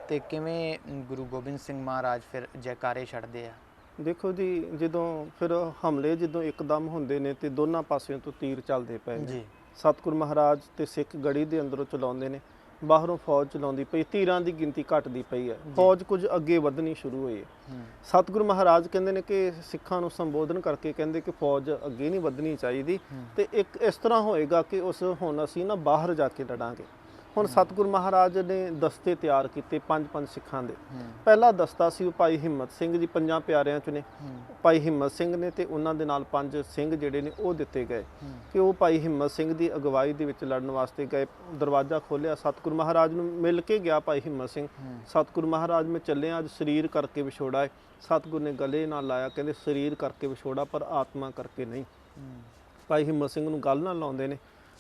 ਤੇ ਕਿਵੇਂ ਗੁਰੂ ਗੋਬਿੰਦ ਸਿੰਘ ਮਹਾਰਾਜ ਫਿਰ ਜੈਕਾਰੇ ਛੱਡਦੇ ਆ? ਦੇਖੋ ਜੀ, ਜਦੋਂ ਫਿਰ ਹਮਲੇ ਜਦੋਂ ਇੱਕਦਮ ਹੁੰਦੇ ਨੇ ਤੇ ਦੋਨਾਂ ਪਾਸਿਆਂ ਤੋਂ ਤੀਰ ਚੱਲਦੇ ਪਏ ਨੇ। ਸਤਿਗੁਰੂ ਮਹਾਰਾਜ ਤੇ ਸਿੱਖ ਗੜੀ ਦੇ ਅੰਦਰੋਂ ਚਲਾਉਂਦੇ ਨੇ, ਬਾਹਰੋਂ ਫੌਜ ਚਲਾਉਂਦੀ ਪਈ, ਤੀਰਾਂ ਦੀ ਗਿਣਤੀ ਘਟਦੀ ਪਈ ਹੈ, ਫੌਜ ਕੁਝ ਅੱਗੇ ਵਧਣੀ ਸ਼ੁਰੂ ਹੋਈ ਹੈ। ਸਤਿਗੁਰੂ ਮਹਾਰਾਜ ਕਹਿੰਦੇ ਨੇ ਕਿ ਸਿੱਖਾਂ ਨੂੰ ਸੰਬੋਧਨ ਕਰਕੇ ਕਹਿੰਦੇ ਕਿ ਫੌਜ ਅੱਗੇ ਨਹੀਂ ਵਧਣੀ ਚਾਹੀਦੀ ਤੇ ਇੱਕ ਇਸ ਤਰ੍ਹਾਂ ਹੋਏਗਾ ਕਿ ਹੁਣ ਅਸੀਂ ਨਾ ਬਾਹਰ ਜਾ ਕੇ ਲੜਾਂਗੇ। ਹੁਣ ਸਤਿਗੁਰੂ ਮਹਾਰਾਜ ਨੇ ਦਸਤੇ ਤਿਆਰ ਕੀਤੇ ਪੰਜ ਸਿੱਖਾਂ ਦੇ। ਪਹਿਲਾ ਦਸਤਾ ਸੀ ਉਹ ਭਾਈ ਹਿੰਮਤ ਸਿੰਘ ਜੀ, ਪੰਜਾਂ ਪਿਆਰਿਆਂ 'ਚ ਨੇ ਭਾਈ ਹਿੰਮਤ ਸਿੰਘ ਨੇ, ਤੇ ਉਹਨਾਂ ਦੇ ਨਾਲ 5 ਸਿੰਘ ਜਿਹੜੇ ਨੇ ਉਹ ਦਿੱਤੇ ਗਏ ਕਿ ਉਹ ਭਾਈ ਹਿੰਮਤ ਸਿੰਘ ਦੀ ਅਗਵਾਈ ਦੇ ਵਿੱਚ ਲੜਨ ਵਾਸਤੇ ਗਏ। ਦਰਵਾਜ਼ਾ ਖੋਲ੍ਹਿਆ, ਸਤਿਗੁਰੂ ਮਹਾਰਾਜ ਨੂੰ ਮਿਲ ਕੇ ਗਿਆ ਭਾਈ ਹਿੰਮਤ ਸਿੰਘ। ਸਤਿਗੁਰੂ ਮਹਾਰਾਜ ਮੈਂ ਚੱਲਿਆ, ਅੱਜ ਸਰੀਰ ਕਰਕੇ ਵਿਛੋੜਾ ਹੈ। ਸਤਿਗੁਰੂ ਨੇ ਗਲੇ ਨਾਲ ਲਾਇਆ, ਕਹਿੰਦੇ ਸਰੀਰ ਕਰਕੇ ਵਿਛੋੜਾ ਪਰ ਆਤਮਾ ਕਰਕੇ ਨਹੀਂ। ਭਾਈ ਹਿੰਮਤ ਸਿੰਘ ਨੂੰ ਗੱਲ ਨਾਲ ਲਾਉਂਦੇ ਨੇ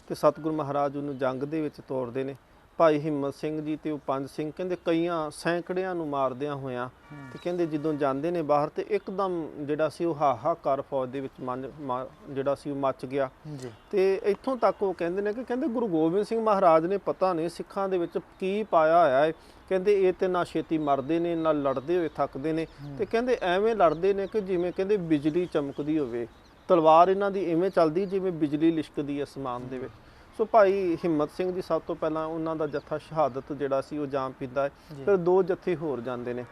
ਤੇ ਸਤਿਗੁਰੂ ਮਹਾਰਾਜ ਉਹਨੂੰ ਜੰਗ ਦੇ ਵਿੱਚ ਤੋਰਦੇ ਨੇ। ਭਾਈ ਹਿੰਮਤ ਸਿੰਘ ਜੀ ਤੇ ਉਹ 5 ਸਿੰਘ ਕਹਿੰਦੇ ਕਈਆਂ ਸੈਂਕੜਿਆਂ ਨੂੰ ਮਾਰਦਿਆਂ ਹੋਇਆਂ ਤੇ ਕਹਿੰਦੇ ਜਦੋਂ ਜਾਂਦੇ ਨੇ ਬਾਹਰ ਤੇ ਇੱਕਦਮ ਜਿਹੜਾ ਸੀ ਉਹ ਹਾਹਾਕਾਰ ਫੌਜ ਦੇ ਵਿੱਚ ਜਿਹੜਾ ਸੀ ਉਹ ਮੱਚ ਗਿਆ। ਤੇ ਇੱਥੋਂ ਤੱਕ ਉਹ ਕਹਿੰਦੇ ਨੇ ਕਿ ਕਹਿੰਦੇ ਗੁਰੂ ਗੋਬਿੰਦ ਸਿੰਘ ਮਹਾਰਾਜ ਨੇ ਪਤਾ ਨਹੀਂ ਸਿੱਖਾਂ ਦੇ ਵਿੱਚ ਕੀ ਪਾਇਆ ਹੋਇਆ ਹੈ, ਕਹਿੰਦੇ ਇਹ ਤੇ ਨਾ ਛੇਤੀ ਮਰਦੇ ਨੇ ਨਾ ਲੜਦੇ ਹੋਏ ਥੱਕਦੇ ਨੇ, ਤੇ ਕਹਿੰਦੇ ਐਵੇਂ ਲੜਦੇ ਨੇ ਕਿ ਜਿਵੇਂ ਕਹਿੰਦੇ ਬਿਜਲੀ ਚਮਕਦੀ ਹੋਵੇ, ਤਲਵਾਰ ਇਹਨਾਂ ਦੀ ਇਵੇਂ ਚੱਲਦੀ ਜਿਵੇਂ ਬਿਜਲੀ ਲਿਸ਼ਕਦੀ ਅਸਮਾਨ ਦੇ ਵਿੱਚ। ਸੋ ਭਾਈ ਹਿੰਮਤ ਸਿੰਘ ਜੀ ਸਭ ਤੋਂ ਪਹਿਲਾਂ ਉਹਨਾਂ ਦਾ ਜੱਥਾ ਸ਼ਹਾਦਤ ਜਿਹੜਾ ਸੀ ਉਹ ਜਾਮ ਪੀਂਦਾ ਹੈ। ਫਿਰ 2 ਜੱਥੇ ਹੋਰ ਜਾਂਦੇ ਨੇ।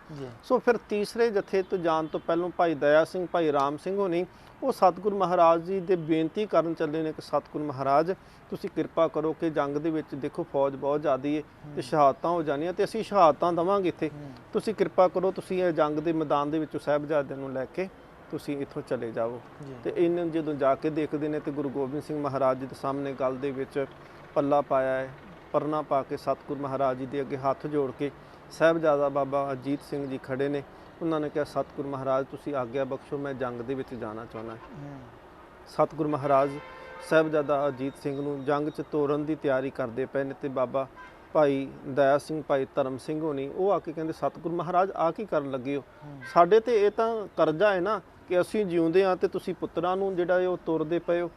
ਸੋ ਫਿਰ ਤੀਸਰੇ ਜੱਥੇ ਤੋਂ ਜਾਣ ਤੋਂ ਪਹਿਲਾਂ ਭਾਈ ਦਇਆ ਸਿੰਘ, ਭਾਈ ਰਾਮ ਸਿੰਘ ਹੋਣੀ ਉਹ ਸਤਿਗੁਰੂ ਮਹਾਰਾਜ ਜੀ ਦੇ ਬੇਨਤੀ ਕਰਨ ਚੱਲੇ ਨੇ ਕਿ ਸਤਿਗੁਰੂ ਮਹਾਰਾਜ ਤੁਸੀਂ ਕਿਰਪਾ ਕਰੋ ਕਿ ਜੰਗ ਦੇ ਵਿੱਚ ਦੇਖੋ ਫੌਜ ਬਹੁਤ ਜ਼ਿਆਦੀ ਹੈ ਤੇ ਸ਼ਹਾਦਤਾਂ ਹੋ ਜਾਣੀਆਂ ਤੇ ਅਸੀਂ ਸ਼ਹਾਦਤਾਂ ਦੇਵਾਂਗੇ ਇੱਥੇ, ਤੁਸੀਂ ਕਿਰਪਾ ਕਰੋ ਤੁਸੀਂ ਇਹ ਜੰਗ ਦੇ ਮੈਦਾਨ ਦੇ ਵਿੱਚੋਂ ਸਾਹਿਬਜ਼ਾਦਿਆਂ ਨੂੰ ਲੈ ਕੇ ਤੁਸੀਂ ਇੱਥੋਂ ਚਲੇ ਜਾਓ। ਤੇ ਇਹਨਾਂ ਜਦੋਂ ਜਾ ਕੇ ਦੇਖਦੇ ਨੇ ਤੇ ਗੁਰੂ ਗੋਬਿੰਦ ਸਿੰਘ ਮਹਾਰਾਜ ਜੀ ਦੇ ਸਾਹਮਣੇ ਗਲ ਦੇ ਵਿੱਚ ਪੱਲਾ ਪਾਇਆ ਹੈ, ਪਰਨਾ ਪਾ ਕੇ ਸਤਿਗੁਰੂ ਮਹਾਰਾਜ ਜੀ ਦੇ ਅੱਗੇ ਹੱਥ ਜੋੜ ਕੇ ਸਾਹਿਬਜ਼ਾਦਾ ਬਾਬਾ ਅਜੀਤ ਸਿੰਘ ਜੀ ਖੜੇ ਨੇ। ਉਹਨਾਂ ਨੇ ਕਿਹਾ ਸਤਿਗੁਰੂ ਮਹਾਰਾਜ ਤੁਸੀਂ ਆਗਿਆ ਬਖਸ਼ੋ, ਮੈਂ ਜੰਗ ਦੇ ਵਿੱਚ ਜਾਣਾ ਚਾਹੁੰਦਾ। ਸਤਿਗੁਰੂ ਮਹਾਰਾਜ ਸਾਹਿਬਜ਼ਾਦਾ ਅਜੀਤ ਸਿੰਘ ਨੂੰ ਜੰਗ 'ਚ ਤੋਰਨ ਦੀ ਤਿਆਰੀ ਕਰਦੇ ਪਏ ਨੇ ਤੇ ਬਾਬਾ ਭਾਈ ਦਇਆ ਸਿੰਘ, ਭਾਈ ਧਰਮ ਸਿੰਘ ਹੋਣੀ ਉਹ ਆ ਕੇ ਕਹਿੰਦੇ ਸਤਿਗੁਰੂ ਮਹਾਰਾਜ ਆ ਕੀ ਕਰਨ ਲੱਗੇ ਹੋ, ਸਾਡੇ ਤੇ ਇਹ ਤਾਂ ਕਰਜ਼ਾ ਹੈ ਨਾ ਕਿ ਅਸੀਂ ਜਿਉਂਦੇ ਹਾਂ ਤੇ ਤੁਸੀਂ ਪੁੱਤਰਾਂ ਨੂੰ ਜਿਹੜਾ ਉਹ ਤੁਰਦੇ ਪਏ ਹੋ।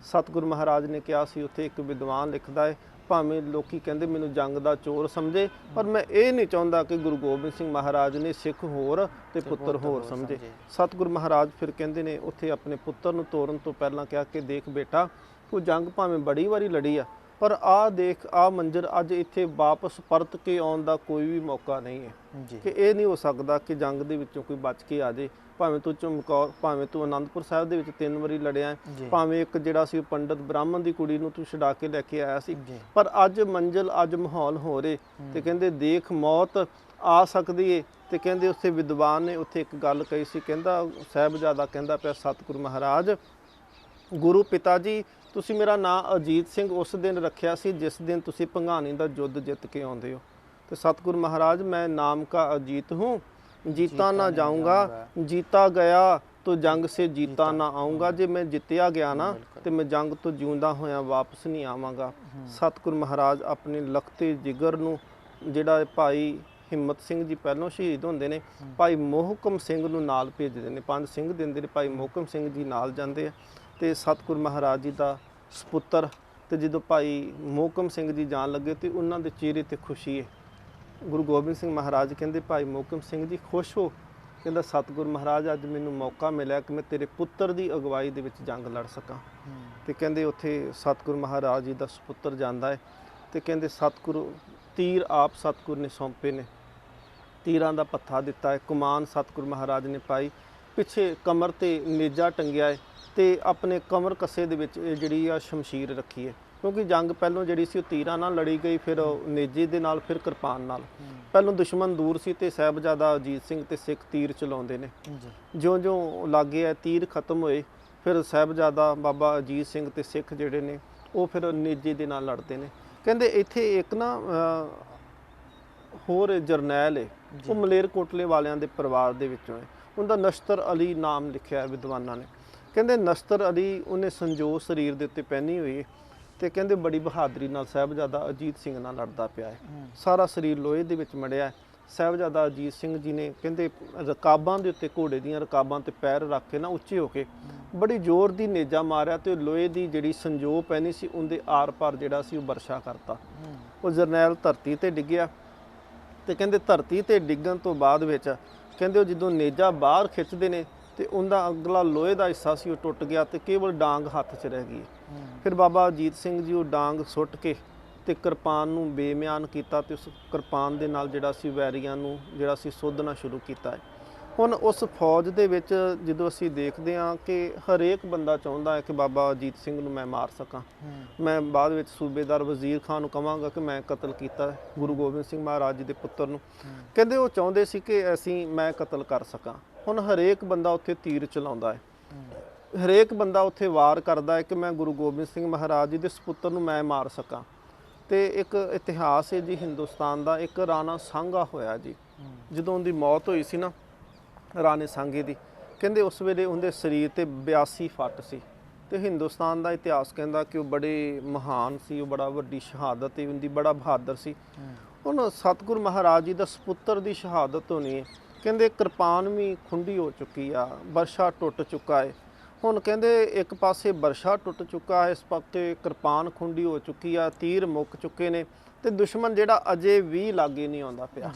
ਸਤਿਗੁਰੂ ਮਹਾਰਾਜ ਨੇ ਕਿਹਾ ਸੀ ਉੱਥੇ ਇੱਕ ਵਿਦਵਾਨ ਲਿਖਦਾ ਹੈ, ਭਾਵੇਂ ਲੋਕੀ ਕਹਿੰਦੇ ਮੈਨੂੰ ਜੰਗ ਦਾ ਚੋਰ ਸਮਝੇ ਪਰ ਮੈਂ ਇਹ ਨਹੀਂ ਚਾਹੁੰਦਾ ਕਿ ਗੁਰੂ ਗੋਬਿੰਦ ਸਿੰਘ ਮਹਾਰਾਜ ਨੇ ਸਿੱਖ ਹੋਰ ਤੇ ਪੁੱਤਰ ਹੋਰ ਸਮਝੇ। ਸਤਿਗੁਰੂ ਮਹਾਰਾਜ ਫਿਰ ਕਹਿੰਦੇ ਨੇ ਉੱਥੇ ਆਪਣੇ ਪੁੱਤਰ ਨੂੰ ਤੋਰਨ ਤੋਂ ਪਹਿਲਾਂ ਕਿਹਾ ਕਿ ਦੇਖ ਬੇਟਾ ਤੂੰ ਜੰਗ ਭਾਵੇਂ ਬੜੀ ਵਾਰੀ ਲੜੀ ਆ ਪਰ ਆਹ ਦੇਖ ਆਹ ਮੰਜ਼ਰ ਅੱਜ ਇੱਥੇ ਵਾਪਸ ਪਰਤ ਕੇ ਆਉਣ ਦਾ ਕੋਈ ਵੀ ਮੌਕਾ ਨਹੀਂ ਹੈ ਕਿ ਇਹ ਨਹੀਂ ਹੋ ਸਕਦਾ ਕਿ ਜੰਗ ਦੇ ਵਿੱਚੋਂ ਕੋਈ ਬਚ ਕੇ ਆ ਜੇ। ਭਾਵੇਂ ਤੂੰ ਚਮਕੌਰ, ਭਾਵੇਂ ਤੂੰ ਅਨੰਦਪੁਰ ਸਾਹਿਬ ਦੇ ਵਿੱਚ 3 ਵਾਰੀ ਲੜਿਆ, ਭਾਵੇਂ ਇੱਕ ਜਿਹੜਾ ਸੀ ਪੰਡਤ ਬ੍ਰਾਹਮਣ ਦੀ ਕੁੜੀ ਨੂੰ ਤੂੰ ਛੁਡਾ ਕੇ ਲੈ ਕੇ ਆਇਆ ਸੀ, ਪਰ ਅੱਜ ਮੰਜ਼ਿਲ ਅੱਜ ਮਾਹੌਲ ਹੋ ਰਹੇ ਤੇ ਕਹਿੰਦੇ ਦੇਖ ਮੌਤ ਆ ਸਕਦੀ ਏ। ਤੇ ਕਹਿੰਦੇ ਉੱਥੇ ਵਿਦਵਾਨ ਨੇ ਉੱਥੇ ਇੱਕ ਗੱਲ ਕਹੀ ਸੀ, ਕਹਿੰਦਾ ਸਾਹਿਬਜ਼ਾਦਾ ਕਹਿੰਦਾ ਪਿਆ ਸਤਿਗੁਰੂ ਮਹਾਰਾਜ ਗੁਰੂ ਪਿਤਾ ਜੀ ਤੁਸੀਂ ਮੇਰਾ ਨਾਂ ਅਜੀਤ ਸਿੰਘ ਉਸ ਦਿਨ ਰੱਖਿਆ ਸੀ ਜਿਸ ਦਿਨ ਤੁਸੀਂ ਭੰਗਾਣੀ ਦਾ ਯੁੱਧ ਜਿੱਤ ਕੇ ਆਉਂਦੇ ਹੋ। ਤੇ ਸਤਿਗੁਰੂ ਮਹਾਰਾਜ ਮੈਂ ਨਾਮ ਕਾ ਅਜੀਤ ਹੂੰ जीता ना जाऊंगा, जीता गया तो जंग से जीता ना आऊँगा। जे मैं जितया गया ना तो मैं जंग तो जिਉਂਦਾ ਹੋਇਆ वापस नहीं आवांगा। सतगुरु महाराज अपने लखते जिगर ਨੂੰ ਜਿਹੜਾ ਭਾਈ ਹਿੰਮਤ ਸਿੰਘ ਜੀ ਪਹਿਲੋਂ ਸ਼ਹੀਦ ਹੁੰਦੇ ਨੇ, ਭਾਈ ਮੋਹਕਮ ਸਿੰਘ ਨੂੰ ਨਾਲ ਭੇਜਦੇ ਨੇ, 5 ਸਿੰਘ ਦਿੰਦੇ ਨੇ, ਭਾਈ ਮੋਹਕਮ ਸਿੰਘ ਜੀ ਨਾਲ ਜਾਂਦੇ ਆ ਤੇ ਸਤਗੁਰੂ ਮਹਾਰਾਜ ਜੀ ਦਾ ਸਪੁੱਤਰ। ਤੇ ਜਦੋਂ ਭਾਈ ਮੋਹਕਮ ਸਿੰਘ ਜੀ ਜਾਣ ਲੱਗੇ ਤੇ ਉਹਨਾਂ ਦੇ ਚਿਹਰੇ ਤੇ ਖੁਸ਼ੀ ਹੈ। ਗੁਰੂ ਗੋਬਿੰਦ ਸਿੰਘ ਮਹਾਰਾਜ ਕਹਿੰਦੇ ਭਾਈ ਮੋਹਕਮ ਸਿੰਘ ਜੀ ਖੁਸ਼ ਹੋ, ਕਹਿੰਦਾ ਸਤਗੁਰੂ ਮਹਾਰਾਜ ਅੱਜ ਮੈਨੂੰ ਮੌਕਾ ਮਿਲਿਆ ਕਿ ਮੈਂ ਤੇਰੇ ਪੁੱਤਰ ਦੀ ਅਗਵਾਈ ਦੇ ਵਿੱਚ ਜੰਗ ਲੜ ਸਕਾਂ। ਤੇ ਕਹਿੰਦੇ ਉੱਥੇ ਸਤਗੁਰੂ ਮਹਾਰਾਜ ਜੀ ਦਾ ਸਪੁੱਤਰ ਜਾਂਦਾ ਹੈ ਤੇ ਕਹਿੰਦੇ ਸਤਗੁਰੂ ਤੀਰ ਆਪ ਸਤਗੁਰੂ ਨੇ ਸੌਂਪੇ ਨੇ, ਤੀਰਾਂ ਦਾ ਪੱਥਾ ਦਿੱਤਾ ਹੈ, ਕਮਾਨ ਸਤਗੁਰੂ ਮਹਾਰਾਜ ਨੇ ਪਾਈ, ਪਿੱਛੇ ਕਮਰ ਤੇ ਨੇਜਾ ਟੰਗਿਆ ਹੈ ਤੇ ਆਪਣੇ ਕਮਰ ਕੱਸੇ ਦੇ ਵਿੱਚ ਇਹ ਜਿਹੜੀ ਆ ਸ਼ਮਸ਼ੀਰ ਰੱਖੀ ਹੈ। ਕਿਉਂਕਿ ਜੰਗ ਪਹਿਲੋਂ ਜਿਹੜੀ ਸੀ ਉਹ ਤੀਰਾਂ ਨਾਲ ਲੜੀ ਗਈ, ਫਿਰ ਨੇਜੇ ਦੇ ਨਾਲ, ਫਿਰ ਕਿਰਪਾਨ ਨਾਲ। ਪਹਿਲੋਂ ਦੁਸ਼ਮਣ ਦੂਰ ਸੀ ਤੇ ਸਾਹਿਬਜ਼ਾਦਾ ਅਜੀਤ ਸਿੰਘ ਤੇ ਸਿੱਖ ਤੀਰ ਚਲਾਉਂਦੇ ਨੇ। ਜਿਉਂ-ਜਿਉਂ ਲਾਗੇ ਆ ਤੀਰ ਖਤਮ ਹੋਏ, ਫਿਰ ਸਾਹਿਬਜ਼ਾਦਾ ਬਾਬਾ ਅਜੀਤ ਸਿੰਘ ਤੇ ਸਿੱਖ ਜਿਹੜੇ ਨੇ ਉਹ ਫਿਰ ਨੇਜੇ ਦੇ ਨਾਲ ਲੜਦੇ ਨੇ। ਕਹਿੰਦੇ ਇੱਥੇ ਇੱਕ ਨਾ ਹੋਰ ਜਰਨੈਲ ਹੈ, ਉਹ ਮਲੇਰਕੋਟਲੇ ਵਾਲਿਆਂ ਦੇ ਪਰਿਵਾਰ ਦੇ ਵਿੱਚੋਂ ਹੈ, ਉਹਦਾ ਨਸ਼ਤਰ ਅਲੀ ਨਾਮ ਲਿਖਿਆ ਵਿਦਵਾਨਾਂ ਨੇ। ਕਹਿੰਦੇ ਨਸ਼ਤਰ ਅਲੀ ਉਹਨੇ ਸੰਜੋ ਸਰੀਰ ਦੇ ਉੱਤੇ ਪਹਿਨੀ ਹੋਈ ਹੈ ਤੇ ਕਹਿੰਦੇ ਬੜੀ ਬਹਾਦਰੀ ਨਾਲ ਸਾਹਿਬਜ਼ਾਦਾ ਅਜੀਤ ਸਿੰਘ ਨਾਲ ਲੜਦਾ ਪਿਆ ਹੈ, ਸਾਰਾ ਸਰੀਰ ਲੋਹੇ ਦੇ ਵਿੱਚ ਮੜਿਆ ਹੈ। ਸਾਹਿਬਜ਼ਾਦਾ ਅਜੀਤ ਸਿੰਘ ਜੀ ਨੇ ਕਹਿੰਦੇ ਰਕਾਬਾਂ ਦੇ ਉੱਤੇ, ਘੋੜੇ ਦੀਆਂ ਰਕਾਬਾਂ ਤੇ ਪੈਰ ਰੱਖ ਕੇ ਨਾ ਉੱਚੇ ਹੋ ਕੇ ਬੜੀ ਜ਼ੋਰ ਦੀ ਨੇਜਾ ਮਾਰਿਆ ਤੇ ਲੋਹੇ ਦੀ ਜਿਹੜੀ ਸੰਜੋ ਪੈਣੀ ਸੀ ਉਹਦੇ ਆਰ ਪਾਰ ਜਿਹੜਾ ਸੀ ਉਹ ਵਰਸ਼ਾ ਕਰਤਾ। ਉਹ ਜਰਨੈਲ ਧਰਤੀ ਤੇ ਡਿੱਗਿਆ ਤੇ ਕਹਿੰਦੇ ਧਰਤੀ ਤੇ ਡਿੱਗਣ ਤੋਂ ਬਾਅਦ ਵਿੱਚ ਕਹਿੰਦੇ ਉਹ ਜਦੋਂ ਨੇਜਾ ਬਾਹਰ ਖਿੱਚਦੇ ਨੇ ਤੇ ਉਹਦਾ ਅਗਲਾ ਲੋਹੇ ਦਾ ਹਿੱਸਾ ਸੀ ਉਹ ਟੁੱਟ ਗਿਆ ਤੇ ਕੇਵਲ ਡਾਂਗ ਹੱਥ 'ਚ ਰਹਿ ਗਈ। ਫਿਰ ਬਾਬਾ ਅਜੀਤ ਸਿੰਘ ਜੀ ਉਹ ਡਾਂਗ ਸੁੱਟ ਕੇ ਤੇ ਕਿਰਪਾਨ ਨੂੰ ਬੇਮਿਆਨ ਕੀਤਾ ਤੇ ਉਸ ਕਿਰਪਾਨ ਦੇ ਨਾਲ ਜਿਹੜਾ ਸੀ ਵੈਰੀਆਂ ਨੂੰ ਜਿਹੜਾ ਸੀ ਸੋਧਣਾ ਸ਼ੁਰੂ ਕੀਤਾ ਹੈ। ਹੁਣ ਉਸ ਫੌਜ ਦੇ ਵਿੱਚ ਜਦੋਂ ਅਸੀਂ ਦੇਖਦੇ ਹਾਂ ਕਿ ਹਰੇਕ ਬੰਦਾ ਚਾਹੁੰਦਾ ਹੈ ਕਿ ਬਾਬਾ ਅਜੀਤ ਸਿੰਘ ਨੂੰ ਮੈਂ ਮਾਰ ਸਕਾਂ, ਮੈਂ ਬਾਅਦ ਵਿੱਚ ਸੂਬੇਦਾਰ ਵਜ਼ੀਰ ਖਾਨ ਨੂੰ ਕਹਾਂਗਾ ਕਿ ਮੈਂ ਕਤਲ ਕੀਤਾ ਗੁਰੂ ਗੋਬਿੰਦ ਸਿੰਘ ਮਹਾਰਾਜ ਜੀ ਦੇ ਪੁੱਤਰ ਨੂੰ। ਕਹਿੰਦੇ ਉਹ ਚਾਹੁੰਦੇ ਸੀ ਕਿ ਮੈਂ ਕਤਲ ਕਰ ਸਕਾਂ। ਹੁਣ ਹਰੇਕ ਬੰਦਾ ਉੱਥੇ ਤੀਰ ਚਲਾਉਂਦਾ ਹੈ, ਹਰੇਕ ਬੰਦਾ ਉੱਥੇ ਵਾਰ ਕਰਦਾ ਹੈ ਕਿ ਮੈਂ ਗੁਰੂ ਗੋਬਿੰਦ ਸਿੰਘ ਮਹਾਰਾਜ ਜੀ ਦੇ ਸਪੁੱਤਰ ਨੂੰ ਮੈਂ ਮਾਰ ਸਕਾਂ। ਤੇ ਇੱਕ ਇਤਿਹਾਸ ਹੈ ਜੀ ਹਿੰਦੁਸਤਾਨ ਦਾ, ਇੱਕ ਰਾਣਾ ਸਾਂਗਾ ਹੋਇਆ ਜੀ, ਜਦੋਂ ਉਹਦੀ ਮੌਤ ਹੋਈ ਸੀ ਨਾ ਰਾਣੇ ਸਾਂਗੇ ਦੀ, ਕਹਿੰਦੇ ਉਸ ਵੇਲੇ ਉਹਦੇ ਸਰੀਰ ਤੇ 82 ਫੱਟ ਸੀ ਤੇ ਹਿੰਦੁਸਤਾਨ ਦਾ ਇਤਿਹਾਸ ਕਹਿੰਦਾ ਕਿ ਉਹ ਬੜੇ ਮਹਾਨ ਸੀ, ਉਹ ਬੜਾ ਵੱਡੀ ਸ਼ਹਾਦਤ ਹੈ ਉਹਦੀ, ਬੜਾ ਬਹਾਦਰ ਸੀ। ਹੁਣ ਸਤਿਗੁਰੂ ਮਹਾਰਾਜ ਜੀ ਦਾ ਸਪੁੱਤਰ ਦੀ ਸ਼ਹਾਦਤ ਹੋਣੀ ਹੈ, ਕਹਿੰਦੇ ਕਿਰਪਾਨ ਵੀ ਖੁੰਡੀ ਹੋ ਚੁੱਕੀ ਆ, ਵਰਸ਼ਾ ਟੁੱਟ ਚੁੱਕਾ ਹੈ। ਹੁਣ ਕਹਿੰਦੇ ਇੱਕ ਪਾਸੇ ਵਰਸ਼ਾ ਟੁੱਟ ਚੁੱਕਾ ਹੈ, ਇਸ ਪਾਸੇ ਕਿਰਪਾਨ ਖੁੰਡੀ ਹੋ ਚੁੱਕੀ ਆ, ਤੀਰ ਮੁੱਕ ਚੁੱਕੇ ਨੇ ਤੇ ਦੁਸ਼ਮਣ ਜਿਹੜਾ ਅਜੇ ਵੀ ਲਾਗੇ ਨਹੀਂ ਆਉਂਦਾ ਪਿਆ,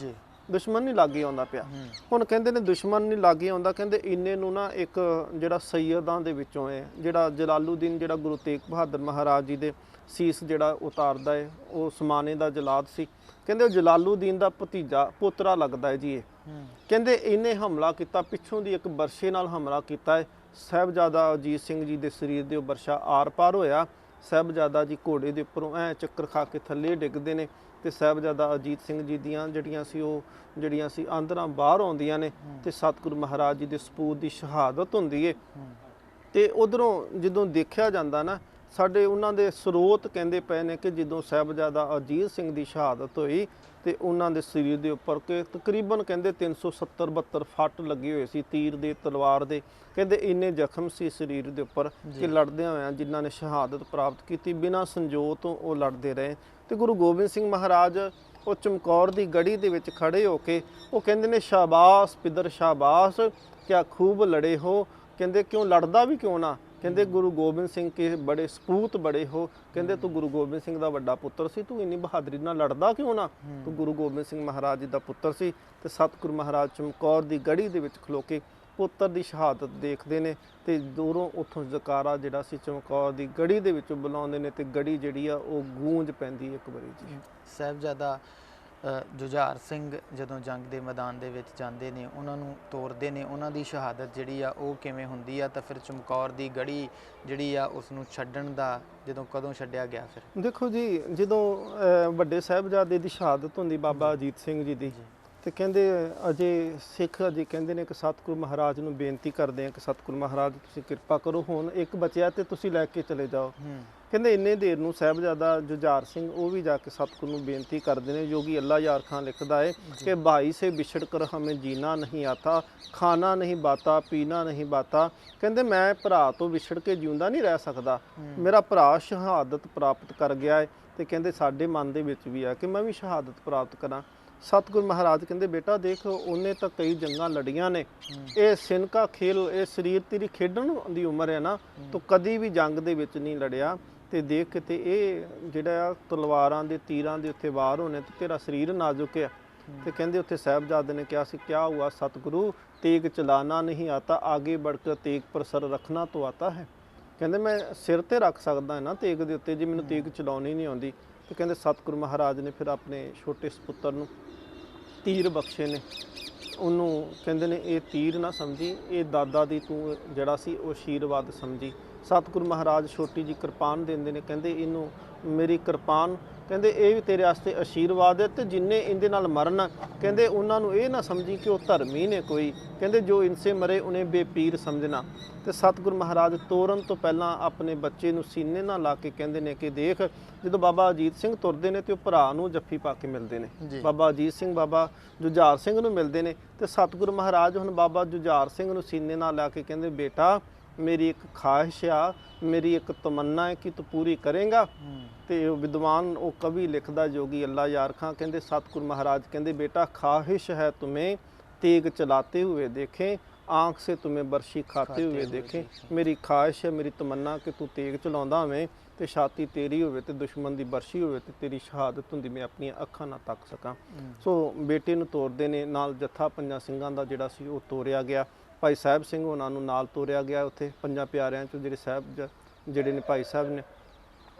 ਦੁਸ਼ਮਣ ਨਹੀਂ ਲਾਗੇ ਆਉਂਦਾ ਪਿਆ। ਹੁਣ ਕਹਿੰਦੇ ਨੇ ਦੁਸ਼ਮਣ ਨਹੀਂ ਲਾਗੇ ਆਉਂਦਾ, ਕਹਿੰਦੇ ਇੰਨੇ ਨੂੰ ਨਾ ਇੱਕ ਜਿਹੜਾ ਸੈਯਦਾਂ ਦੇ ਵਿੱਚੋਂ ਹੈ, ਜਿਹੜਾ ਜਲਾਲੂਦੀਨ, ਜਿਹੜਾ ਗੁਰੂ ਤੇਗ ਬਹਾਦਰ ਮਹਾਰਾਜ ਜੀ ਦੇ ਸੀਸ ਜਿਹੜਾ ਉਤਾਰਦਾ ਹੈ, ਉਹ ਸਮਾਨੇ ਦਾ ਜਲਾਦ ਸੀ। ਕਹਿੰਦੇ ਉਹ ਜਲਾਲੂਦੀਨ ਦਾ ਭਤੀਜਾ ਪੋਤਰਾ ਲੱਗਦਾ ਹੈ ਜੀ ਇਹ। ਕਹਿੰਦੇ ਇਹਨੇ ਹਮਲਾ ਕੀਤਾ, ਪਿੱਛੋਂ ਦੀ ਇੱਕ ਬਰਸ਼ੇ ਨਾਲ ਹਮਲਾ ਕੀਤਾ ਹੈ। ਸਾਹਿਬਜ਼ਾਦਾ ਅਜੀਤ ਸਿੰਘ ਜੀ ਦੇ ਸਰੀਰ ਦੇ ਉਹ ਬਰਸ਼ਾ ਆਰ ਪਾਰ ਹੋਇਆ। ਸਾਹਿਬਜ਼ਾਦਾ ਜੀ ਘੋੜੇ ਦੇ ਉੱਪਰੋਂ ਚੱਕਰ ਖਾ ਕੇ ਥੱਲੇ ਡਿੱਗਦੇ ਨੇ ਤੇ ਸਾਹਿਬਜ਼ਾਦਾ ਅਜੀਤ ਸਿੰਘ ਜੀ ਦੀਆਂ ਜਿਹੜੀਆਂ ਸੀ ਆਂਦਰਾਂ ਬਾਹਰ ਆਉਂਦੀਆਂ ਨੇ ਤੇ ਸਤਿਗੁਰੂ ਮਹਾਰਾਜ ਜੀ ਦੇ ਸਪੂਤ ਦੀ ਸ਼ਹਾਦਤ ਹੁੰਦੀ ਹੈ। ਤੇ ਉਧਰੋਂ ਜਦੋਂ ਦੇਖਿਆ ਜਾਂਦਾ ਨਾ, ਸਾਡੇ ਉਹਨਾਂ ਦੇ ਸਰੋਤ ਕਹਿੰਦੇ ਪਏ ਨੇ ਕਿ ਜਦੋਂ ਸਾਹਿਬਜ਼ਾਦਾ ਅਜੀਤ ਸਿੰਘ ਦੀ ਸ਼ਹਾਦਤ ਹੋਈ ਤੇ ਉਹਨਾਂ ਦੇ ਸਰੀਰ ਦੇ ਉੱਪਰ ਕਿ ਤਕਰੀਬਨ ਕਹਿੰਦੇ 370-72 ਫੱਟ ਲੱਗੇ ਹੋਏ ਸੀ ਤੀਰ ਦੇ, ਤਲਵਾਰ ਦੇ। ਕਹਿੰਦੇ ਇੰਨੇ ਜ਼ਖਮ ਸੀ ਸਰੀਰ ਦੇ ਉੱਪਰ ਕਿ ਲੜਦਿਆਂ ਹੋਇਆਂ ਜਿਨ੍ਹਾਂ ਨੇ ਸ਼ਹਾਦਤ ਪ੍ਰਾਪਤ ਕੀਤੀ, ਬਿਨਾਂ ਸੰਜੋਗ ਤੋਂ ਉਹ ਲੜਦੇ ਰਹੇ। ਤੇ ਗੁਰੂ ਗੋਬਿੰਦ ਸਿੰਘ ਮਹਾਰਾਜ ਉਹ ਚਮਕੌਰ ਦੀ ਗੜੀ ਦੇ ਵਿੱਚ ਖੜੇ ਹੋ ਕੇ ਉਹ ਕਹਿੰਦੇ ਨੇ ਸ਼ਾਬਾਸ਼ ਪਿਦਰ ਸ਼ਾਬਾਸ਼, ਕਿਆ ਖੂਬ ਲੜੇ ਹੋ। ਕਹਿੰਦੇ ਕਿਉਂ ਲੜਦਾ ਵੀ ਕਿਉਂ ਨਾ, ਕਹਿੰਦੇ ਗੁਰੂ ਗੋਬਿੰਦ ਸਿੰਘ ਕੇ ਬੜੇ ਸਪੂਤ ਬੜੇ ਹੋ। ਕਹਿੰਦੇ ਤੂੰ ਗੁਰੂ ਗੋਬਿੰਦ ਸਿੰਘ ਦਾ ਵੱਡਾ ਪੁੱਤਰ ਸੀ, ਤੂੰ ਇੰਨੀ ਬਹਾਦਰੀ ਨਾਲ ਲੜਦਾ ਕਿਉਂ ਨਾ, ਤੂੰ ਗੁਰੂ ਗੋਬਿੰਦ ਸਿੰਘ ਮਹਾਰਾਜ ਜੀ ਦਾ ਪੁੱਤਰ ਸੀ। ਤੇ ਸਤਿਗੁਰੂ ਮਹਾਰਾਜ ਚਮਕੌਰ ਦੀ ਗੜੀ ਦੇ ਵਿੱਚ ਖਲੋ ਕੇ ਪੁੱਤਰ ਦੀ ਸ਼ਹਾਦਤ ਦੇਖਦੇ ਨੇ ਤੇ ਦੂਰੋਂ ਉੱਥੋਂ ਜਕਾਰਾ ਜਿਹੜਾ ਸੀ ਚਮਕੌਰ ਦੀ ਗੜੀ ਦੇ ਵਿੱਚੋਂ ਬੁਲਾਉਂਦੇ ਨੇ ਤੇ ਗੜੀ ਜਿਹੜੀ ਆ ਉਹ ਗੂੰਜ ਪੈਂਦੀ ਇੱਕ ਵਾਰੀ ਜੀ। ਸਾਹਿਬਜ਼ਾਦਾ ਜੁਝਾਰ ਸਿੰਘ ਜਦੋਂ ਜੰਗ ਦੇ ਮੈਦਾਨ ਦੇ ਵਿੱਚ ਜਾਂਦੇ ਨੇ, ਉਹਨਾਂ ਨੂੰ ਤੋਰਦੇ ਨੇ, ਉਹਨਾਂ ਦੀ ਸ਼ਹਾਦਤ ਜਿਹੜੀ ਆ ਉਹ ਕਿਵੇਂ ਹੁੰਦੀ ਆ, ਤਾਂ ਫਿਰ ਚਮਕੌਰ ਦੀ ਗੜੀ ਜਿਹੜੀ ਆ ਉਸ ਨੂੰ ਛੱਡਣ ਦਾ ਕਦੋਂ ਛੱਡਿਆ ਗਿਆ? ਫਿਰ ਦੇਖੋ ਜੀ, ਜਦੋਂ ਵੱਡੇ ਸਾਹਿਬਜ਼ਾਦੇ ਦੀ ਸ਼ਹਾਦਤ ਹੁੰਦੀ ਬਾਬਾ ਅਜੀਤ ਸਿੰਘ ਜੀ ਦੀ, ਤੇ ਕਹਿੰਦੇ ਅਜੇ ਸਿੱਖ ਅਜੇ ਕਹਿੰਦੇ ਨੇ ਕਿ ਸਤਿਗੁਰੂ ਮਹਾਰਾਜ ਨੂੰ ਬੇਨਤੀ ਕਰਦੇ ਆ ਕਿ ਸਤਿਗੁਰੂ ਮਹਾਰਾਜ ਤੁਸੀਂ ਕਿਰਪਾ ਕਰੋ, ਹੁਣ ਇੱਕ ਬਚਿਆ ਤੇ ਤੁਸੀਂ ਲੈ ਕੇ ਚਲੇ ਜਾਓ। ਕਹਿੰਦੇ ਇੰਨੇ ਦੇਰ ਨੂੰ ਸਾਹਿਬਜ਼ਾਦਾ ਜੁਝਾਰ ਸਿੰਘ ਉਹ ਵੀ ਜਾ ਕੇ ਸਤਿਗੁਰੂ ਨੂੰ ਬੇਨਤੀ ਕਰਦੇ ਨੇ। ਜੋਗੀ ਅੱਲਾ ਯਾਰ ਖਾਨ ਲਿਖਦਾ ਹੈ ਕਿ ਭਾਈ ਸੇ ਵਿਛੜ ਕਰ ਹमें ਜੀਣਾ ਨਹੀਂ ਆਤਾ, ਖਾਣਾ ਨਹੀਂ ਬਾਤਾ, ਪੀਣਾ ਨਹੀਂ ਬਾਤਾ। ਕਹਿੰਦੇ ਮੈਂ ਭਰਾ ਤੋਂ ਵਿਛੜ ਕੇ ਜਿਉਂਦਾ ਨਹੀਂ ਰਹਿ ਸਕਦਾ, ਮੇਰਾ ਭਰਾ ਸ਼ਹਾਦਤ ਪ੍ਰਾਪਤ ਕਰ ਗਿਆ ਹੈ ਤੇ ਕਹਿੰਦੇ ਸਾਡੇ ਮਨ ਦੇ ਵਿੱਚ ਵੀ ਆ ਕਿ ਮੈਂ ਵੀ ਸ਼ਹਾਦਤ ਪ੍ਰਾਪਤ ਕਰਾਂ। ਸਤਿਗੁਰੂ ਮਹਾਰਾਜ ਕਹਿੰਦੇ ਬੇਟਾ ਦੇਖ ਉਹਨੇ ਤਾਂ ਕਈ ਜੰਗਾਂ ਲੜੀਆਂ ਨੇ, ਇਹ ਸਿਨਕਾ ਖੇਲ, ਇਹ ਸਰੀਰ ਤੇਰੀ ਖੇਡਣ ਦੀ ਉਮਰ ਹੈ ਨਾ, ਤੂੰ ਕਦੀ ਵੀ ਜੰਗ ਦੇ ਵਿੱਚ ਨਹੀਂ ਲੜਿਆ ਤੇ ਦੇਖ ਕਿਤੇ ਇਹ ਜਿਹੜਾ ਤਲਵਾਰਾਂ ਦੇ ਤੀਰਾਂ ਦੇ ਉੱਤੇ ਵਾਰ ਹੋਣੇ ਤੇ ਤੇਰਾ ਸਰੀਰ ਨਾਜ਼ੁਕ ਹੈ। ਤੇ ਕਹਿੰਦੇ ਉੱਥੇ ਸਾਹਿਬਜ਼ਾਦੇ ਨੇ ਕਿਹਾ ਸੀ ਕਿਆ ਹੁਆ ਸਤਿਗੁਰੂ, ਤੇਗ ਚਲਾਣਾ ਨਹੀਂ ਆਤਾ, ਆਗੇ बढ़ कर ਤੇਗ ਪਰ ਸਰ ਰੱਖਣਾ ਤੋਂ ਆਤਾ ਹੈ। ਕਹਿੰਦੇ ਮੈਂ ਸਿਰ ਤੇ ਰੱਖ ਸਕਦਾ ਨਾ ਤੇਗ ਦੇ ਉੱਤੇ, ਜੇ ਮੈਨੂੰ ਤੇਗ ਚਲਾਉਣੀ ਨਹੀਂ ਆਉਂਦੀ। ਤੇ ਕਹਿੰਦੇ ਸਤਿਗੁਰੂ ਮਹਾਰਾਜ ਨੇ ਫਿਰ ਆਪਣੇ ਛੋਟੇ ਸਪੁੱਤਰ ਨੂੰ ਤੀਰ ਬਖਸ਼ੇ ਨੇ। ਉਹਨੂੰ ਕਹਿੰਦੇ ਨੇ ਇਹ ਤੀਰ ਨਾ ਸਮਝੀ, ਇਹ ਦਾਦਾ ਦੀ ਤੂੰ ਜਿਹੜਾ ਸੀ ਉਹ ਆਸ਼ੀਰਵਾਦ ਸਮਝੀ। ਸਤਿਗੁਰੂ ਮਹਾਰਾਜ ਛੋਟੀ ਜੀ ਕਿਰਪਾਨ ਦਿੰਦੇ ਨੇ, ਕਹਿੰਦੇ ਇਹਨੂੰ ਮੇਰੀ ਕਿਰਪਾਨ, ਕਹਿੰਦੇ ਇਹ ਵੀ ਤੇਰੇ ਵਾਸਤੇ ਆਸ਼ੀਰਵਾਦ ਹੈ ਤੇ ਜਿੰਨੇ ਇਹਦੇ ਨਾਲ ਮਰਨ ਕਹਿੰਦੇ ਉਹਨਾਂ ਨੂੰ ਇਹ ਨਾ ਸਮਝੀ ਕਿ ਉਹ ਧਰਮੀ ਨੇ ਕੋਈ, ਕਹਿੰਦੇ ਜੋ ਇਨਸੇ ਮਰੇ ਉਹਨੇ ਬੇਪੀਰ ਸਮਝਣਾ। ਤੇ ਸਤਿਗੁਰੂ ਮਹਾਰਾਜ ਤੋਰਨ ਤੋਂ ਪਹਿਲਾਂ ਆਪਣੇ ਬੱਚੇ ਨੂੰ ਸੀਨੇ ਨਾਲ ਲਾ ਕੇ ਕਹਿੰਦੇ ਨੇ ਕਿ ਦੇਖ ਜਦੋਂ ਬਾਬਾ ਅਜੀਤ ਸਿੰਘ ਤੁਰਦੇ ਨੇ ਤੇ ਉਹ ਭਰਾ ਨੂੰ ਜੱਫੀ ਪਾ ਕੇ ਮਿਲਦੇ ਨੇ, ਬਾਬਾ ਅਜੀਤ ਸਿੰਘ ਬਾਬਾ ਜੁਝਾਰ ਸਿੰਘ ਨੂੰ ਮਿਲਦੇ ਨੇ। ਤੇ ਸਤਿਗੁਰੂ ਮਹਾਰਾਜ ਹੁਣ ਬਾਬਾ ਜੁਝਾਰ ਸਿੰਘ ਨੂੰ ਸੀਨੇ ਨਾਲ ਲਾ ਕੇ ਕਹਿੰਦੇ ਬੇਟਾ ਮੇਰੀ ਇੱਕ ਖਾਹਿਸ਼ ਆ, ਮੇਰੀ ਇੱਕ ਤਮੰਨਾ ਹੈ ਕਿ ਤੂੰ ਪੂਰੀ ਕਰੇਗਾ। ਤੇ ਉਹ ਵਿਦਵਾਨ ਉਹ ਕਵੀ ਲਿਖਦਾ ਜੋਗੀ ਅੱਲਾ ਯਾਰ ਖਾਂ, ਕਹਿੰਦੇ ਸਤਿਗੁਰੂ ਮਹਾਰਾਜ ਕਹਿੰਦੇ ਬੇਟਾ ਖਾਹਿਸ਼ ਹੈ तुम्हें तेग चलाते हुए देखें, आँख से तुम्हें बर्शी खाते हुए देखें। मेरी ख्वाहिश है, मेरी तमन्ना कि तू तेग चलाਉਂਦਾ ਹੋਵੇਂ ਤੇ ਛਾਤੀ ਤੇਰੀ ਹੋਵੇ ਤੇ ਦੁਸ਼ਮਣ ਦੀ ਬਰਸ਼ੀ ਹੋਵੇ ਤੇ ਤੇਰੀ ਸ਼ਹਾਦਤ ਹੁੰਦੀ ਮੈਂ ਆਪਣੀਆਂ ਅੱਖਾਂ ਨਾਲ ਤੱਕ ਸਕਾਂ। ਸੋ ਬੇਟੇ ਨੂੰ ਤੋਰਦੇ ਨੇ, ਨਾਲ ਜੱਥਾ ਪੰਜਾਂ ਸਿੰਘਾਂ ਦਾ ਜਿਹੜਾ ਸੀ ਉਹ ਤੋਰਿਆ ਗਿਆ। ਭਾਈ ਸਾਹਿਬ ਸਿੰਘ ਉਹਨਾਂ ਨੂੰ ਨਾਲ ਤੋਰਿਆ ਗਿਆ। ਉੱਥੇ ਪੰਜਾਂ ਪਿਆਰਿਆਂ ਚੋਂ ਜਿਹੜੇ ਸਾਹਿਬ ਜਿਹੜੇ ਨੇ ਭਾਈ ਸਾਹਿਬ ਨੇ,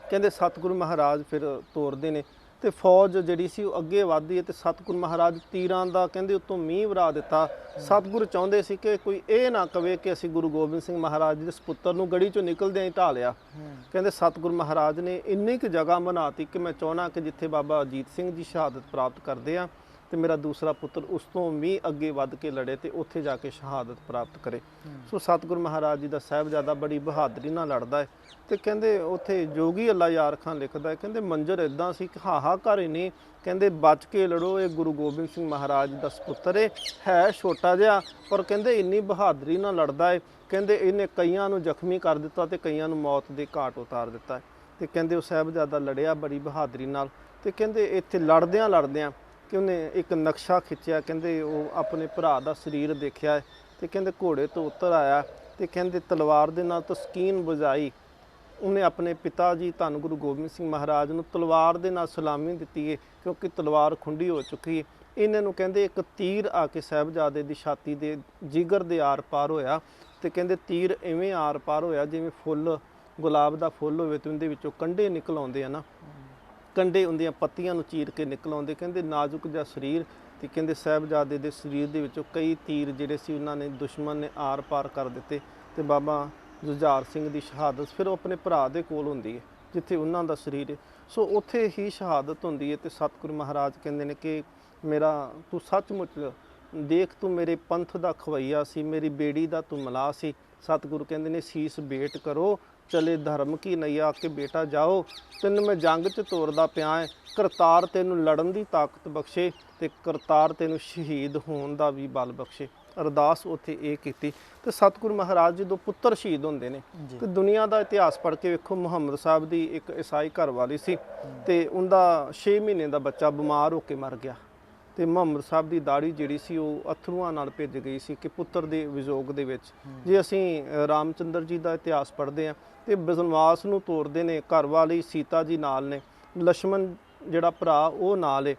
ਕਹਿੰਦੇ ਸਤਿਗੁਰੂ ਮਹਾਰਾਜ ਫਿਰ ਤੋਰਦੇ ਨੇ ਤੇ ਫੌਜ ਜਿਹੜੀ ਸੀ ਉਹ ਅੱਗੇ ਵੱਧਦੀ ਹੈ ਤੇ ਸਤਿਗੁਰੂ ਮਹਾਰਾਜ ਤੀਰਾਂ ਦਾ ਕਹਿੰਦੇ ਉੱਤੋਂ ਮੀਂਹ ਵਰਾ ਦਿੱਤਾ। ਸਤਿਗੁਰੂ ਚਾਹੁੰਦੇ ਸੀ ਕਿ ਕੋਈ ਇਹ ਨਾ ਕਵੇ ਕਿ ਅਸੀਂ ਗੁਰੂ ਗੋਬਿੰਦ ਸਿੰਘ ਮਹਾਰਾਜ ਦੇ ਸਪੁੱਤਰ ਨੂੰ ਗੜੀ ਚੋਂ ਨਿਕਲਦਿਆਂ ਹੀ ਢਾਹ ਲਿਆ। ਕਹਿੰਦੇ ਸਤਿਗੁਰੂ ਮਹਾਰਾਜ ਨੇ ਇੰਨੀ ਕੁ ਜਗ੍ਹਾ ਬਣਾਤੀ ਕਿ ਮੈਂ ਚਾਹੁੰਦਾ ਕਿ ਜਿੱਥੇ ਬਾਬਾ ਅਜੀਤ ਸਿੰਘ ਜੀ ਸ਼ਹਾਦਤ ਪ੍ਰਾਪਤ ਕਰਦੇ ਆ ਤੇ ਮੇਰਾ ਦੂਸਰਾ ਪੁੱਤਰ ਉਸ ਤੋਂ ਵੀ ਅੱਗੇ ਵੱਧ ਕੇ ਲੜੇ ਤੇ ਉੱਥੇ ਜਾ ਕੇ ਸ਼ਹਾਦਤ ਪ੍ਰਾਪਤ ਕਰੇ। ਸੋ ਸਤਿਗੁਰੂ ਮਹਾਰਾਜ ਜੀ ਦਾ ਸਾਹਿਬਜ਼ਾਦਾ ਬੜੀ ਬਹਾਦਰੀ ਨਾਲ ਲੜਦਾ ਹੈ। ਤੇ ਕਹਿੰਦੇ ਉੱਥੇ ਜੋਗੀ ਅੱਲਾ ਯਾਰ ਖਾਨ ਲਿਖਦਾ ਹੈ, ਕਹਿੰਦੇ ਮੰਜ਼ਰ ਇਦਾਂ ਸੀ ਕਿ ਹਾਹਾਕਾਰ ਹੀ ਨਹੀਂ, ਕਹਿੰਦੇ ਬਚ ਕੇ ਲੜੋ, ਇਹ ਗੁਰੂ ਗੋਬਿੰਦ ਸਿੰਘ ਮਹਾਰਾਜ ਦਾ ਸਪੁੱਤਰ ਹੈ ਛੋਟਾ ਜਿਹਾ ਪਰ ਕਹਿੰਦੇ ਇੰਨੀ ਬਹਾਦਰੀ ਨਾਲ ਲੜਦਾ ਹੈ। ਕਹਿੰਦੇ ਇਹਨੇ ਕਈਆਂ ਨੂੰ ਜ਼ਖਮੀ ਕਰ ਦਿੱਤਾ ਤੇ ਕਈਆਂ ਨੂੰ ਮੌਤ ਦੇ ਘਾਟ ਉਤਾਰ ਦਿੱਤਾ। ਤੇ ਕਹਿੰਦੇ ਉਹ ਸਾਹਿਬਜ਼ਾਦਾ ਲੜਿਆ ਬੜੀ ਬਹਾਦਰੀ ਨਾਲ। ਤੇ ਕਹਿੰਦੇ ਇੱਥੇ ਲੜਦਿਆਂ ਕਿ ਉਹਨੇ ਇੱਕ ਨਕਸ਼ਾ ਖਿੱਚਿਆ, ਕਹਿੰਦੇ ਉਹ ਆਪਣੇ ਭਰਾ ਦਾ ਸਰੀਰ ਦੇਖਿਆ ਤੇ ਕਹਿੰਦੇ ਘੋੜੇ ਤੋਂ ਉਤਰ ਆਇਆ ਤੇ ਕਹਿੰਦੇ ਤਲਵਾਰ ਦੇ ਨਾਲ ਤਸਕੀਨ ਬੁਝਾਈ। ਉਹਨੇ ਆਪਣੇ ਪਿਤਾ ਜੀ ਧੰਨ ਗੁਰੂ ਗੋਬਿੰਦ ਸਿੰਘ ਮਹਾਰਾਜ ਨੂੰ ਤਲਵਾਰ ਦੇ ਨਾਲ ਸਲਾਮੀ ਦਿੱਤੀ ਹੈ ਕਿਉਂਕਿ ਤਲਵਾਰ ਖੁੰਡੀ ਹੋ ਚੁੱਕੀ ਹੈ। ਇਹਨਾਂ ਨੂੰ ਕਹਿੰਦੇ ਇੱਕ ਤੀਰ ਆ ਕੇ ਸਾਹਿਬਜ਼ਾਦੇ ਦੀ ਛਾਤੀ ਦੇ ਜਿਗਰ ਦੇ ਆਰ ਪਾਰ ਹੋਇਆ ਤੇ ਕਹਿੰਦੇ ਤੀਰ ਐਵੇਂ ਆਰ ਪਾਰ ਹੋਇਆ ਜਿਵੇਂ ਫੁੱਲ ਗੁਲਾਬ ਦਾ ਫੁੱਲ ਹੋਵੇ ਤੇ ਉਹਦੇ ਵਿੱਚੋਂ ਕੰਢੇ ਨਿਕਲ ਆਉਂਦੇ ਆ ਨਾ, ਕੰਢੇ ਹੁੰਦੀਆਂ ਪੱਤੀਆਂ ਨੂੰ ਚੀਰ ਕੇ ਨਿਕਲ ਆਉਂਦੇ। ਕਹਿੰਦੇ ਨਾਜ਼ੁਕ ਜਿਹਾ ਸਰੀਰ ਤੇ ਕਹਿੰਦੇ ਸਾਹਿਬਜ਼ਾਦੇ ਦੇ ਸਰੀਰ ਦੇ ਵਿੱਚੋਂ ਕਈ ਤੀਰ ਜਿਹੜੇ ਸੀ ਉਹਨਾਂ ਨੇ ਦੁਸ਼ਮਣ ਨੇ ਆਰ ਪਾਰ ਕਰ ਦਿੱਤੇ ਤੇ ਬਾਬਾ ਜੁਝਾਰ ਸਿੰਘ ਦੀ ਸ਼ਹਾਦਤ ਫਿਰ ਉਹ ਆਪਣੇ ਭਰਾ ਦੇ ਕੋਲ ਹੁੰਦੀ ਹੈ ਜਿੱਥੇ ਉਹਨਾਂ ਦਾ ਸਰੀਰ ਹੈ। ਸੋ ਉੱਥੇ ਹੀ ਸ਼ਹਾਦਤ ਹੁੰਦੀ ਹੈ ਤੇ ਸਤਿਗੁਰੂ ਮਹਾਰਾਜ ਕਹਿੰਦੇ ਨੇ ਕਿ ਮੇਰਾ ਤੂੰ ਸੱਚਮੁੱਚ ਦੇਖ ਤੂੰ ਮੇਰੇ ਪੰਥ ਦਾ ਖਵਈਆ ਸੀ, ਮੇਰੀ ਬੇੜੀ ਦਾ ਤੂੰ ਮਲਾਹ ਸੀ। ਸਤਿਗੁਰੂ ਕਹਿੰਦੇ ਨੇ ਸੀਸ ਭੇਟ ਕਰੋ ਚਲੇ ਧਰਮ ਕੀ ਨਈਆ ਕਿ ਬੇਟਾ ਜਾਓ, ਤੈਨੂੰ ਮੈਂ ਜੰਗ 'ਚ ਤੋਰਦਾ ਪਿਆ ਹੈ, ਕਰਤਾਰ ਤੈਨੂੰ ਲੜਨ ਦੀ ਤਾਕਤ ਬਖਸ਼ੇ ਤੇ ਕਰਤਾਰ ਤੈਨੂੰ ਸ਼ਹੀਦ ਹੋਣ ਦਾ ਵੀ ਬਲ ਬਖਸ਼ੇ। ਅਰਦਾਸ ਉੱਥੇ ਇਹ ਕੀਤੀ ਤੇ ਸਤਿਗੁਰੂ ਮਹਾਰਾਜ ਜਦੋਂ ਪੁੱਤਰ ਸ਼ਹੀਦ ਹੁੰਦੇ ਨੇ ਤੇ ਦੁਨੀਆ ਦਾ ਇਤਿਹਾਸ ਪੜ੍ਹ ਕੇ ਵੇਖੋ, ਮੁਹੰਮਦ ਸਾਹਿਬ ਦੀ ਇੱਕ ਈਸਾਈ ਘਰ ਵਾਲੀ ਸੀ ਤੇ ਉਹਦਾ 6 ਮਹੀਨੇ ਦਾ ਬੱਚਾ ਬਿਮਾਰ ਹੋ ਕੇ ਮਰ ਗਿਆ ਤੇ ਮੁਹੰਮਦ ਸਾਹਿਬ ਦੀ ਦਾੜੀ ਜਿਹੜੀ ਸੀ ਉਹ ਅਥਰੂਆਂ ਨਾਲ ਭਿੱਜ ਗਈ ਸੀ ਕਿ ਪੁੱਤਰ ਦੇ ਵਿਯੋਗ ਦੇ ਵਿੱਚ। ਜੇ ਅਸੀਂ ਰਾਮਚੰਦਰ ਜੀ ਦਾ ਇਤਿਹਾਸ ਪੜ੍ਹਦੇ ਹਾਂ ਤੇ ਬਨਵਾਸ ਨੂੰ ਤੋਰਦੇ ਨੇ, ਘਰ ਵਾਲੀ ਸੀਤਾ ਜੀ ਨਾਲ ਨੇ, ਲక్ష్మణ ਜਿਹੜਾ ਭਰਾ ਉਹ ਨਾਲ ਹੈ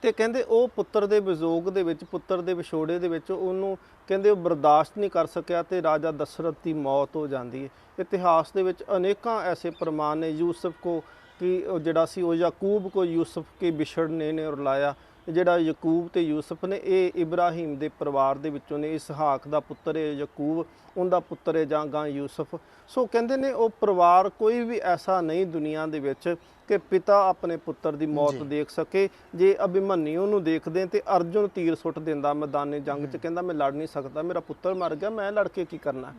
ਤੇ ਕਹਿੰਦੇ ਉਹ ਪੁੱਤਰ ਦੇ ਵਿਯੋਗ ਦੇ ਵਿੱਚ, ਪੁੱਤਰ ਦੇ ਵਿਛੋੜੇ ਦੇ ਵਿੱਚ ਉਹਨੂੰ ਕਹਿੰਦੇ ਉਹ ਬਰਦਾਸ਼ਤ ਨਹੀਂ ਕਰ ਸਕਿਆ ਤੇ ਰਾਜਾ ਦਸ਼ਰਥ ਦੀ ਮੌਤ ਹੋ ਜਾਂਦੀ ਹੈ। ਇਤਿਹਾਸ ਦੇ ਵਿੱਚ ਅਨੇਕਾਂ ਐਸੇ ਪ੍ਰਮਾਣ ਨੇ। ਯੂਸਫ ਕੋ ਕਿ ਜਿਹੜਾ ਸੀ ਉਹ ਯਾਕੂਬ ਕੋ ਯੂਸਫ ਕੇ ਵਿਛੜਨੇ ਨੇ ਰੁਲਾਇਆ, ਜਿਹੜਾ ਯਕੂਬ ਤੇ ਯੂਸਫ ਨੇ ਇਹ ਇਬਰਾਹੀਮ ਦੇ ਪਰਿਵਾਰ ਦੇ ਵਿੱਚੋਂ ਨੇ। ਇਸਹਾਕ ਦਾ ਪੁੱਤਰ ਹੈ ਯਕੂਬ, ਉਹਦਾ ਪੁੱਤਰ ਹੈ ਜਾਂ ਗਾਂ ਯੂਸਫ। ਸੋ ਕਹਿੰਦੇ ਨੇ ਉਹ ਪਰਿਵਾਰ ਕੋਈ ਵੀ ਐਸਾ ਨਹੀਂ ਦੁਨੀਆ ਦੇ ਵਿੱਚ ਕਿ ਪਿਤਾ ਆਪਣੇ ਪੁੱਤਰ ਦੀ ਮੌਤ ਦੇਖ ਸਕੇ। ਜੇ ਅਭਿਮਨਯੂ ਨੂੰ ਦੇਖਦੇ ਤੇ ਅਰਜੁਨ ਤੀਰ ਸੁੱਟ ਦਿੰਦਾ ਮੈਦਾਨੇ ਜੰਗ 'ਚ, ਕਹਿੰਦਾ ਮੈਂ ਲੜ ਨਹੀਂ ਸਕਦਾ, ਮੇਰਾ ਪੁੱਤਰ ਮਰ ਗਿਆ, ਮੈਂ ਲੜ ਕੇ ਕੀ ਕਰਨਾ।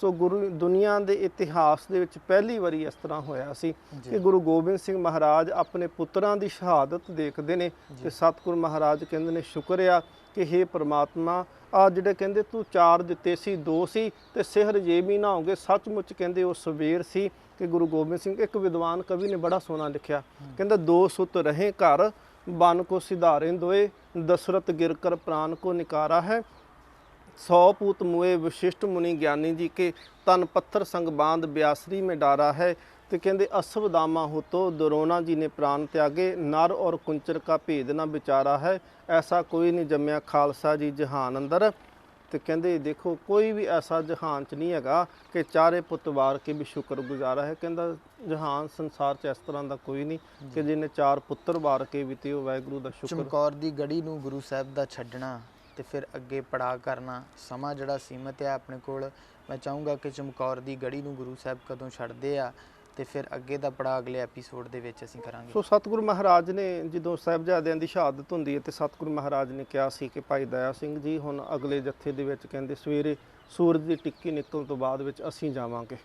ਸੋ ਗੁਰੂ ਦੁਨੀਆ ਦੇ ਇਤਿਹਾਸ ਦੇ ਵਿੱਚ ਪਹਿਲੀ ਵਾਰੀ ਇਸ ਤਰ੍ਹਾਂ ਹੋਇਆ ਸੀ ਕਿ ਗੁਰੂ ਗੋਬਿੰਦ ਸਿੰਘ ਮਹਾਰਾਜ ਆਪਣੇ ਪੁੱਤਰਾਂ ਦੀ ਸ਼ਹਾਦਤ ਦੇਖਦੇ ਨੇ ਤੇ ਸਤਿਗੁਰੂ ਮਹਾਰਾਜ ਕਹਿੰਦੇ ਨੇ ਸ਼ੁਕਰ ਆ ਕਿ ਹੇ ਪ੍ਰਮਾਤਮਾ ਆ ਜਿਹੜੇ ਕਹਿੰਦੇ ਤੂੰ 4 ਦਿੱਤੇ ਸੀ 2 ਸੀ ਤੇ ਸਿਹਰ ਜੇ ਵੀ ਨਾ ਹੋਗੇ। ਸੱਚਮੁੱਚ ਕਹਿੰਦੇ ਉਹ ਸਵੇਰ ਸੀ ਕਿ ਗੁਰੂ ਗੋਬਿੰਦ ਸਿੰਘ, ਇੱਕ ਵਿਦਵਾਨ ਕਵੀ ਨੇ ਬੜਾ ਸੋਹਣਾ ਲਿਖਿਆ, ਕਹਿੰਦਾ 2 ਸੁਤ ਰਹੇ ਘਰ ਬਨ ਕੋ ਸਿਧਾਰੇ ਦੋਏ, ਦਸ਼ਰਤ ਗਿਰ ਕਰ ਪ੍ਰਾਨ ਕੋ ਨਿਕਾਰਾ ਹੈ। 100 पूत मुए वशिष्ठ मुनि ज्ञानी जी के, तन पत्थर संग बांध ब्यासरी में डारा है। तो कहते अश्वदामा हो तो द्रोणा जी ने प्राण त्यागे, नर और कुंचर का भेद न विचारा है। ऐसा कोई नहीं जम्या खालसा जी जहान अंदर। तो कहते देखो कोई भी ऐसा जहान च नहीं हैगा कि चारे पुत वार के भी शुक्र गुजारा है। कहता जहान संसार च इस तरह का कोई नहीं कि जिन्हें 4 पुत्र वार के भी ते वाहगुरू दा शुक्र। चमकौर दी गढ़ी नूं गुरु साहब दा छड्डना ਤੇ ਫਿਰ ਅੱਗੇ ਪੜਾਅ ਕਰਨਾ, ਸਮਾਂ ਜਿਹੜਾ ਸੀਮਤ ਹੈ ਆਪਣੇ ਕੋਲ। ਮੈਂ ਚਾਹੂੰਗਾ ਕਿ ਚਮਕੌਰ ਦੀ ਗੜੀ ਨੂੰ ਗੁਰੂ ਸਾਹਿਬ ਕਦੋਂ ਛੱਡਦੇ ਆ ਤੇ ਫਿਰ ਅੱਗੇ ਦਾ ਪੜਾਅ ਅਗਲੇ ਐਪੀਸੋਡ ਦੇ ਵਿੱਚ ਅਸੀਂ ਕਰਾਂਗੇ। ਸੋ ਸਤਿਗੁਰੂ ਮਹਾਰਾਜ ਨੇ ਜਦੋਂ ਸਾਹਿਬਜ਼ਾਦਿਆਂ ਦੀ ਸ਼ਹਾਦਤ ਹੁੰਦੀ ਹੈ ਤੇ ਸਤਿਗੁਰੂ ਮਹਾਰਾਜ ਨੇ ਕਿਹਾ ਸੀ ਕਿ ਭਾਈ ਦਇਆ ਸਿੰਘ ਜੀ ਹੁਣ ਅਗਲੇ ਜੱਥੇ ਦੇ ਵਿੱਚ ਕਹਿੰਦੇ ਸਵੇਰੇ ਸੂਰਜ ਦੀ ਟਿੱਕੀ ਨਿਕਲਣ ਤੋਂ ਬਾਅਦ ਵਿੱਚ ਅਸੀਂ ਜਾਵਾਂਗੇ।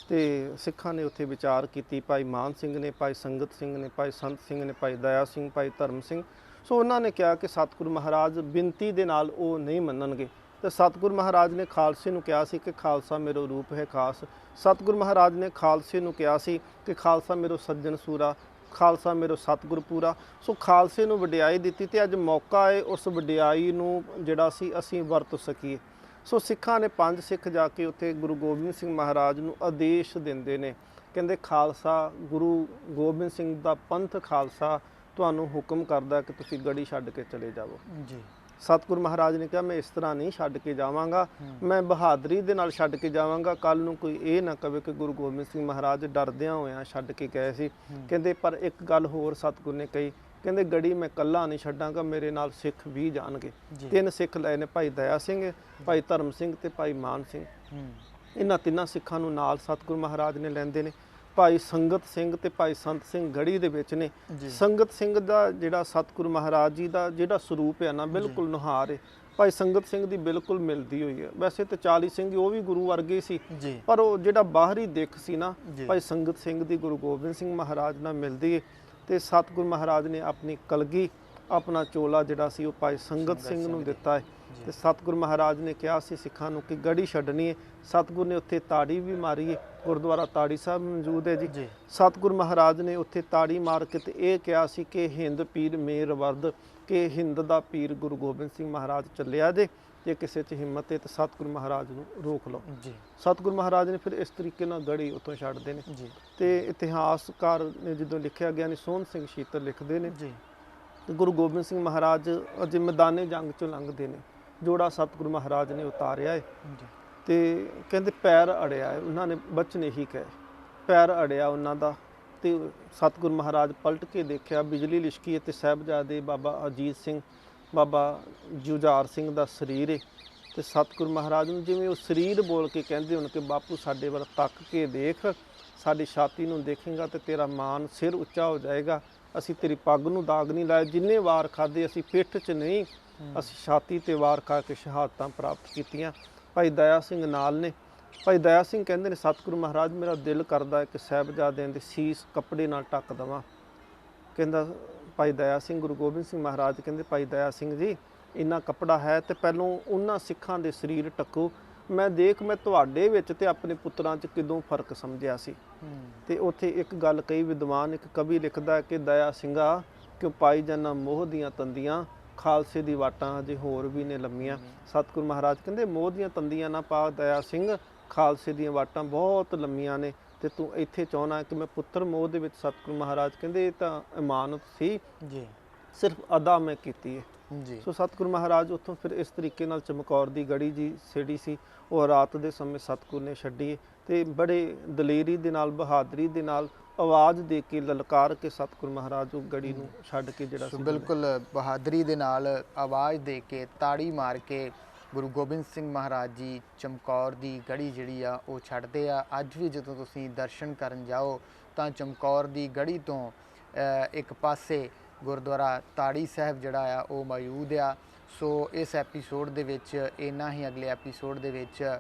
ਤੇ ਸਿੱਖਾਂ ਨੇ ਉੱਥੇ ਵਿਚਾਰ ਕੀਤੀ, ਭਾਈ ਮਾਨ ਸਿੰਘ ਨੇ, ਭਾਈ ਸੰਗਤ ਸਿੰਘ ਨੇ, ਭਾਈ ਸੰਤ ਸਿੰਘ ਨੇ, ਭਾਈ ਦਇਆ ਸਿੰਘ, ਭਾਈ ਧਰਮ ਸਿੰਘ। ਸੋ ਉਹਨਾਂ ਨੇ ਕਿਹਾ ਕਿ ਸਤਿਗੁਰੂ ਮਹਾਰਾਜ ਬਿਨਤੀ ਦੇ ਨਾਲ ਉਹ ਨਹੀਂ ਮੰਨਣਗੇ। ਤੇ ਸਤਿਗੁਰੂ ਮਹਾਰਾਜ ਨੇ ਖਾਲਸੇ ਨੂੰ ਕਿਹਾ ਸੀ ਕਿ ਖਾਲਸਾ ਮੇਰਾ ਰੂਪ ਹੈ ਖਾਸ। ਸਤਿਗੁਰੂ ਮਹਾਰਾਜ ਨੇ ਖਾਲਸੇ ਨੂੰ ਕਿਹਾ ਸੀ ਕਿ ਖਾਲਸਾ ਮੇਰਾ ਸੱਜਣ ਸੂਰਾ, ਖਾਲਸਾ ਮੇਰਾ ਸਤਿਗੁਰ ਪੂਰਾ। ਸੋ ਖਾਲਸੇ ਨੂੰ ਵਡਿਆਈ ਦਿੱਤੀ ਤੇ ਅੱਜ ਮੌਕਾ ਹੈ ਉਸ ਵਡਿਆਈ ਨੂੰ ਜਿਹੜਾ ਸੀ ਅਸੀਂ ਵਰਤ ਸਕੀਏ। ਸੋ ਸਿੱਖਾਂ ਨੇ 5 ਸਿੱਖ ਜਾ ਕੇ ਉੱਥੇ ਗੁਰੂ ਗੋਬਿੰਦ ਸਿੰਘ ਮਹਾਰਾਜ ਨੂੰ ਆਦੇਸ਼ ਦਿੰਦੇ ਨੇ, ਕਹਿੰਦੇ ਖਾਲਸਾ ਗੁਰੂ ਗੋਬਿੰਦ ਸਿੰਘ ਦਾ ਪੰਥ ਖਾਲਸਾ ਤੁਹਾਨੂੰ ਹੁਕਮ ਕਰਦਾ ਕਿ ਤੁਸੀਂ ਗੜੀ ਛੱਡ ਕੇ ਚਲੇ ਜਾਵੋ ਜੀ। ਸਤਿਗੁਰੂ ਮਹਾਰਾਜ ਨੇ ਕਿਹਾ ਮੈਂ ਇਸ ਤਰ੍ਹਾਂ ਨਹੀਂ ਛੱਡ ਕੇ ਜਾਵਾਂਗਾ, ਮੈਂ ਬਹਾਦਰੀ ਦੇ ਨਾਲ ਛੱਡ ਕੇ ਜਾਵਾਂਗਾ। ਕੱਲ ਨੂੰ ਕੋਈ ਇਹ ਨਾ ਕਵੇ ਕਿ ਗੁਰੂ ਗੋਬਿੰਦ ਸਿੰਘ ਮਹਾਰਾਜ ਡਰਦਿਆਂ ਹੋਇਆਂ ਛੱਡ ਕੇ ਗਏ ਸੀ। ਕਹਿੰਦੇ ਪਰ ਇੱਕ ਗੱਲ ਹੋਰ ਸਤਿਗੁਰੂ ਨੇ ਕਹੀ, ਕਹਿੰਦੇ ਗੜੀ ਮੈਂ ਇਕੱਲਾ ਨਹੀਂ ਛੱਡਾਂਗਾ, ਮੇਰੇ ਨਾਲ ਸਿੱਖ ਵੀ ਜਾਣਗੇ। 3 ਸਿੱਖ ਲਏ ਨੇ, ਭਾਈ ਦਇਆ ਸਿੰਘ, ਭਾਈ ਧਰਮ ਸਿੰਘ ਤੇ ਭਾਈ ਮਾਨ ਸਿੰਘ। ਇਹਨਾਂ 3 ਸਿੱਖਾਂ ਨੂੰ ਨਾਲ ਸਤਿਗੁਰੂ ਮਹਾਰਾਜ ਨੇ ਲੈਂਦੇ ਨੇ। ਭਾਈ ਸੰਗਤ ਸਿੰਘ ਤੇ ਭਾਈ ਸੰਤ ਸਿੰਘ ਗੜੀ ਦੇ ਵਿੱਚ ਨੇ। ਸੰਗਤ ਸਿੰਘ ਦਾ ਜਿਹੜਾ ਸਤਿਗੁਰੂ ਮਹਾਰਾਜ ਜੀ ਦਾ ਜਿਹੜਾ ਸਰੂਪ ਹੈ ਨਾ ਬਿਲਕੁਲ ਨੁਹਾਰ ਹੈ। ਭਾਈ ਸੰਗਤ ਸਿੰਘ ਦੀ ਬਿਲਕੁਲ ਮਿਲਦੀ ਹੋਈ ਹੈ। ਵੈਸੇ ਤਾਂ 40 ਸਿੰਘ ਉਹ ਵੀ ਗੁਰੂ ਵਰਗੇ ਸੀ ਪਰ ਉਹ ਜਿਹੜਾ ਬਾਹਰੀ ਦਿੱਖ ਸੀ ਨਾ ਭਾਈ ਸੰਗਤ ਸਿੰਘ ਦੀ ਗੁਰੂ ਗੋਬਿੰਦ ਸਿੰਘ ਮਹਾਰਾਜ ਨਾਲ ਮਿਲਦੀ ਹੈ। ਤੇ ਸਤਿਗੁਰੂ ਮਹਾਰਾਜ ਨੇ ਆਪਣੀ ਕਲਗੀ ਆਪਣਾ ਚੋਲਾ ਜਿਹੜਾ ਸੀ ਉਹ ਭਾਈ ਸੰਗਤ ਸਿੰਘ ਨੂੰ ਦਿੱਤਾ ਹੈ। ਤੇ ਸਤਿਗੁਰੂ ਮਹਾਰਾਜ ਨੇ ਕਿਹਾ ਸੀ ਸਿੱਖਾਂ ਨੂੰ ਕਿ ਗੜੀ ਛੱਡਣੀ ਹੈ। ਸਤਿਗੁਰੂ ਨੇ ਉੱਥੇ ਤਾੜੀ ਵੀ ਮਾਰੀ ਹੈ, ਗੁਰਦੁਆਰਾ ਤਾੜੀ ਸਾਹਿਬ ਮੌਜੂਦ ਹੈ ਜੀ। ਸਤਿਗੁਰੂ ਮਹਾਰਾਜ ਨੇ ਉੱਥੇ ਤਾੜੀ ਮਾਰ ਕੇ ਤੇ ਇਹ ਕਿਹਾ ਸੀ ਕਿ ਹਿੰਦ ਪੀਰ ਮੇਰ ਵਰਦ, ਕਿ ਹਿੰਦ ਦਾ ਪੀਰ ਗੁਰੂ ਗੋਬਿੰਦ ਸਿੰਘ ਮਹਾਰਾਜ ਚੱਲਿਆ ਜੇ ਕਿਸੇ 'ਚ ਹਿੰਮਤ ਹੈ ਤੇ ਸਤਿਗੁਰੂ ਮਹਾਰਾਜ ਨੂੰ ਰੋਕ ਲਓ। ਸਤਿਗੁਰੂ ਮਹਾਰਾਜ ਨੇ ਫਿਰ ਇਸ ਤਰੀਕੇ ਨਾਲ ਗੜੀ ਉੱਥੋਂ ਛੱਡਦੇ ਨੇ। ਤੇ ਇਤਿਹਾਸਕਾਰ ਨੇ ਜਦੋਂ ਲਿਖਿਆ ਗਿਆ ਨੇ ਸੋਹਣ ਸਿੰਘ ਸ਼ੀਤਲ ਲਿਖਦੇ ਨੇ ਗੁਰੂ ਗੋਬਿੰਦ ਸਿੰਘ ਮਹਾਰਾਜ ਅਜੇ ਮੈਦਾਨੇ ਜੰਗ 'ਚੋਂ ਲੰਘਦੇ ਨੇ, ਜੋੜਾ ਸਤਿਗੁਰੂ ਮਹਾਰਾਜ ਨੇ ਉਤਾਰਿਆ ਹੈ ਤੇ ਕਹਿੰਦੇ ਪੈਰ ਅੜਿਆ ਹੈ। ਉਹਨਾਂ ਨੇ ਬਚਨ ਇਹੀ ਕਹੇ, ਪੈਰ ਅੜਿਆ ਉਹਨਾਂ ਦਾ। ਤੇ ਸਤਿਗੁਰੂ ਮਹਾਰਾਜ ਪਲਟ ਕੇ ਦੇਖਿਆ, ਬਿਜਲੀ ਲਿਸ਼ਕੀ ਤੇ ਸਾਹਿਬਜ਼ਾਦੇ ਬਾਬਾ ਅਜੀਤ ਸਿੰਘ, ਬਾਬਾ ਜੁਝਾਰ ਸਿੰਘ ਦਾ ਸਰੀਰ ਹੈ। ਤੇ ਸਤਿਗੁਰੂ ਮਹਾਰਾਜ ਨੂੰ ਜਿਵੇਂ ਉਹ ਸਰੀਰ ਬੋਲ ਕੇ ਕਹਿੰਦੇ ਹੁਣ ਕਿ ਬਾਪੂ ਸਾਡੇ ਵੱਲ ਤੱਕ ਕੇ ਦੇਖ, ਸਾਡੀ ਛਾਤੀ ਨੂੰ ਦੇਖੇਗਾ ਤੇ ਤੇਰਾ ਮਾਨ ਸਿਰ ਉੱਚਾ ਹੋ ਜਾਏਗਾ। ਅਸੀਂ ਤੇਰੀ ਪੱਗ ਨੂੰ ਦਾਗ ਨਹੀਂ ਲਾਇਆ, ਜਿੰਨੇ ਵਾਰ ਖਾਦੇ ਅਸੀਂ ਪਿੱਠ 'ਚ ਨਹੀਂ, ਅਸੀਂ ਛਾਤੀ ਤੇ ਵਾਰ ਖਾ ਕੇ ਸ਼ਹਾਦਤਾਂ ਪ੍ਰਾਪਤ ਕੀਤੀਆਂ। ਭਾਈ ਦਇਆ ਸਿੰਘ ਨਾਲ ਨੇ। ਭਾਈ ਦਇਆ ਸਿੰਘ ਕਹਿੰਦੇ ਨੇ ਸਤਿਗੁਰੂ ਮਹਾਰਾਜ ਮੇਰਾ ਦਿਲ ਕਰਦਾ ਹੈ ਕਿ ਸਾਹਿਬਜ਼ਾਦਿਆਂ ਦੇ ਸੀਸ ਕੱਪੜੇ ਨਾਲ ਢੱਕ ਦੇਵਾਂ। ਕਹਿੰਦਾ ਭਾਈ ਦਇਆ ਸਿੰਘ, ਗੁਰੂ ਗੋਬਿੰਦ ਸਿੰਘ ਮਹਾਰਾਜ ਕਹਿੰਦੇ ਭਾਈ ਦਇਆ ਸਿੰਘ ਜੀ ਇੰਨਾ ਕੱਪੜਾ ਹੈ ਤੇ ਪਹਿਲੋਂ ਉਹਨਾਂ ਸਿੱਖਾਂ ਦੇ ਸਰੀਰ ਢੱਕੋ। ਮੈਂ ਤੁਹਾਡੇ ਵਿੱਚ ਤੇ ਆਪਣੇ ਪੁੱਤਰਾਂ 'ਚ ਕਿਦੋਂ ਫਰਕ ਸਮਝਿਆ ਸੀ। ਤੇ ਉੱਥੇ ਇੱਕ ਗੱਲ ਕਈ ਵਿਦਵਾਨ, ਇੱਕ ਕਵੀ ਲਿਖਦਾ ਕਿ ਦਇਆ ਸਿੰਘਾ ਕਿਉਂ ਪਾਈ ਜਾਨਾ ਮੋਹ ਦੀਆਂ ਤੰਦੀਆਂ, ਖਾਲਸੇ ਦੀ ਵਾਟਾਂ ਅਜੇ ਹੋਰ ਵੀ ਨੇ ਲੰਮੀਆਂ। ਸਤਿਗੁਰੂ ਮਹਾਰਾਜ ਕਹਿੰਦੇ ਮੋਹ ਦੀਆਂ ਤੰਦੀਆਂ ਨਾ ਪਾ ਦਇਆ ਸਿੰਘ, ਖਾਲਸੇ ਦੀਆਂ ਵਾਟਾਂ ਬਹੁਤ ਲੰਮੀਆਂ ਨੇ ਤੇ ਤੂੰ ਇੱਥੇ ਚਾਹੁੰਦਾ ਕਿ ਮੈਂ ਪੁੱਤਰ ਮੋਹ ਦੇ ਵਿੱਚ। ਸਤਿਗੁਰੂ ਮਹਾਰਾਜ ਕਹਿੰਦੇ ਇਹ ਤਾਂ ਇਮਾਨਤ ਸੀ ਸਿਰਫ ਅਦਾ ਮੈਂ ਕੀਤੀ ਹੈ। ਸੋ ਸਤਿਗੁਰੂ ਮਹਾਰਾਜ ਉੱਥੋਂ ਫਿਰ ਇਸ ਤਰੀਕੇ ਨਾਲ ਚਮਕੌਰ ਦੀ ਗੜੀ ਜੀ ਛੇੜੀ ਸੀ, ਉਹ ਰਾਤ ਦੇ ਸਮੇਂ ਸਤਿਗੁਰੂ ਨੇ ਛੱਡੀ ਤੇ ਬੜੇ ਦਲੇਰੀ ਦੇ ਨਾਲ, ਬਹਾਦਰੀ ਦੇ ਨਾਲ ਆਵਾਜ਼ ਦੇ ਕੇ ਲਲਕਾਰ ਕੇ ਸਤਿਗੁਰੂ ਮਹਾਰਾਜ ਉਹ ਗੜੀ ਨੂੰ ਛੱਡ ਕੇ ਜਿਹੜਾ ਸੋ ਬਿਲਕੁਲ ਬਹਾਦਰੀ ਦੇ ਨਾਲ ਆਵਾਜ਼ ਦੇ ਕੇ ਤਾੜੀ ਮਾਰ ਕੇ ਗੁਰੂ ਗੋਬਿੰਦ ਸਿੰਘ ਮਹਾਰਾਜ ਜੀ ਚਮਕੌਰ ਦੀ ਗੜੀ ਜਿਹੜੀ ਆ ਉਹ ਛੱਡਦੇ ਆ। ਅੱਜ ਵੀ ਜਦੋਂ ਤੁਸੀਂ ਦਰਸ਼ਨ ਕਰਨ ਜਾਓ ਤਾਂ ਚਮਕੌਰ ਦੀ ਗੜੀ ਤੋਂ ਇੱਕ ਪਾਸੇ ਗੁਰਦੁਆਰਾ ਤਾੜੀ ਸਾਹਿਬ ਜਿਹੜਾ ਆ ਉਹ ਮੌਜੂਦ ਆ। ਸੋ ਇਸ ਐਪੀਸੋਡ ਦੇ ਵਿੱਚ ਇੰਨਾ ਹੀ। ਅਗਲੇ ਐਪੀਸੋਡ ਦੇ ਵਿੱਚ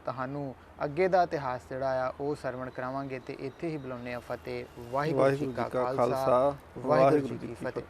ਤੁਹਾਨੂੰ ਅੱਗੇ ਦਾ ਇਤਿਹਾਸ ਜਿਹੜਾ ਆ ਉਹ ਸਰਵਣ ਕਰਾਵਾਂਗੇ ਤੇ ਇੱਥੇ ਹੀ ਬੁਲਾਉਂਦੇ ਆ ਫਤਿਹ। ਵਾਹਿਗੁਰੂ ਜੀ ਕਾ ਖਾਲਸਾ, ਵਾਹਿਗੁਰੂ ਜੀ ਕੀ ਫਤਿਹ।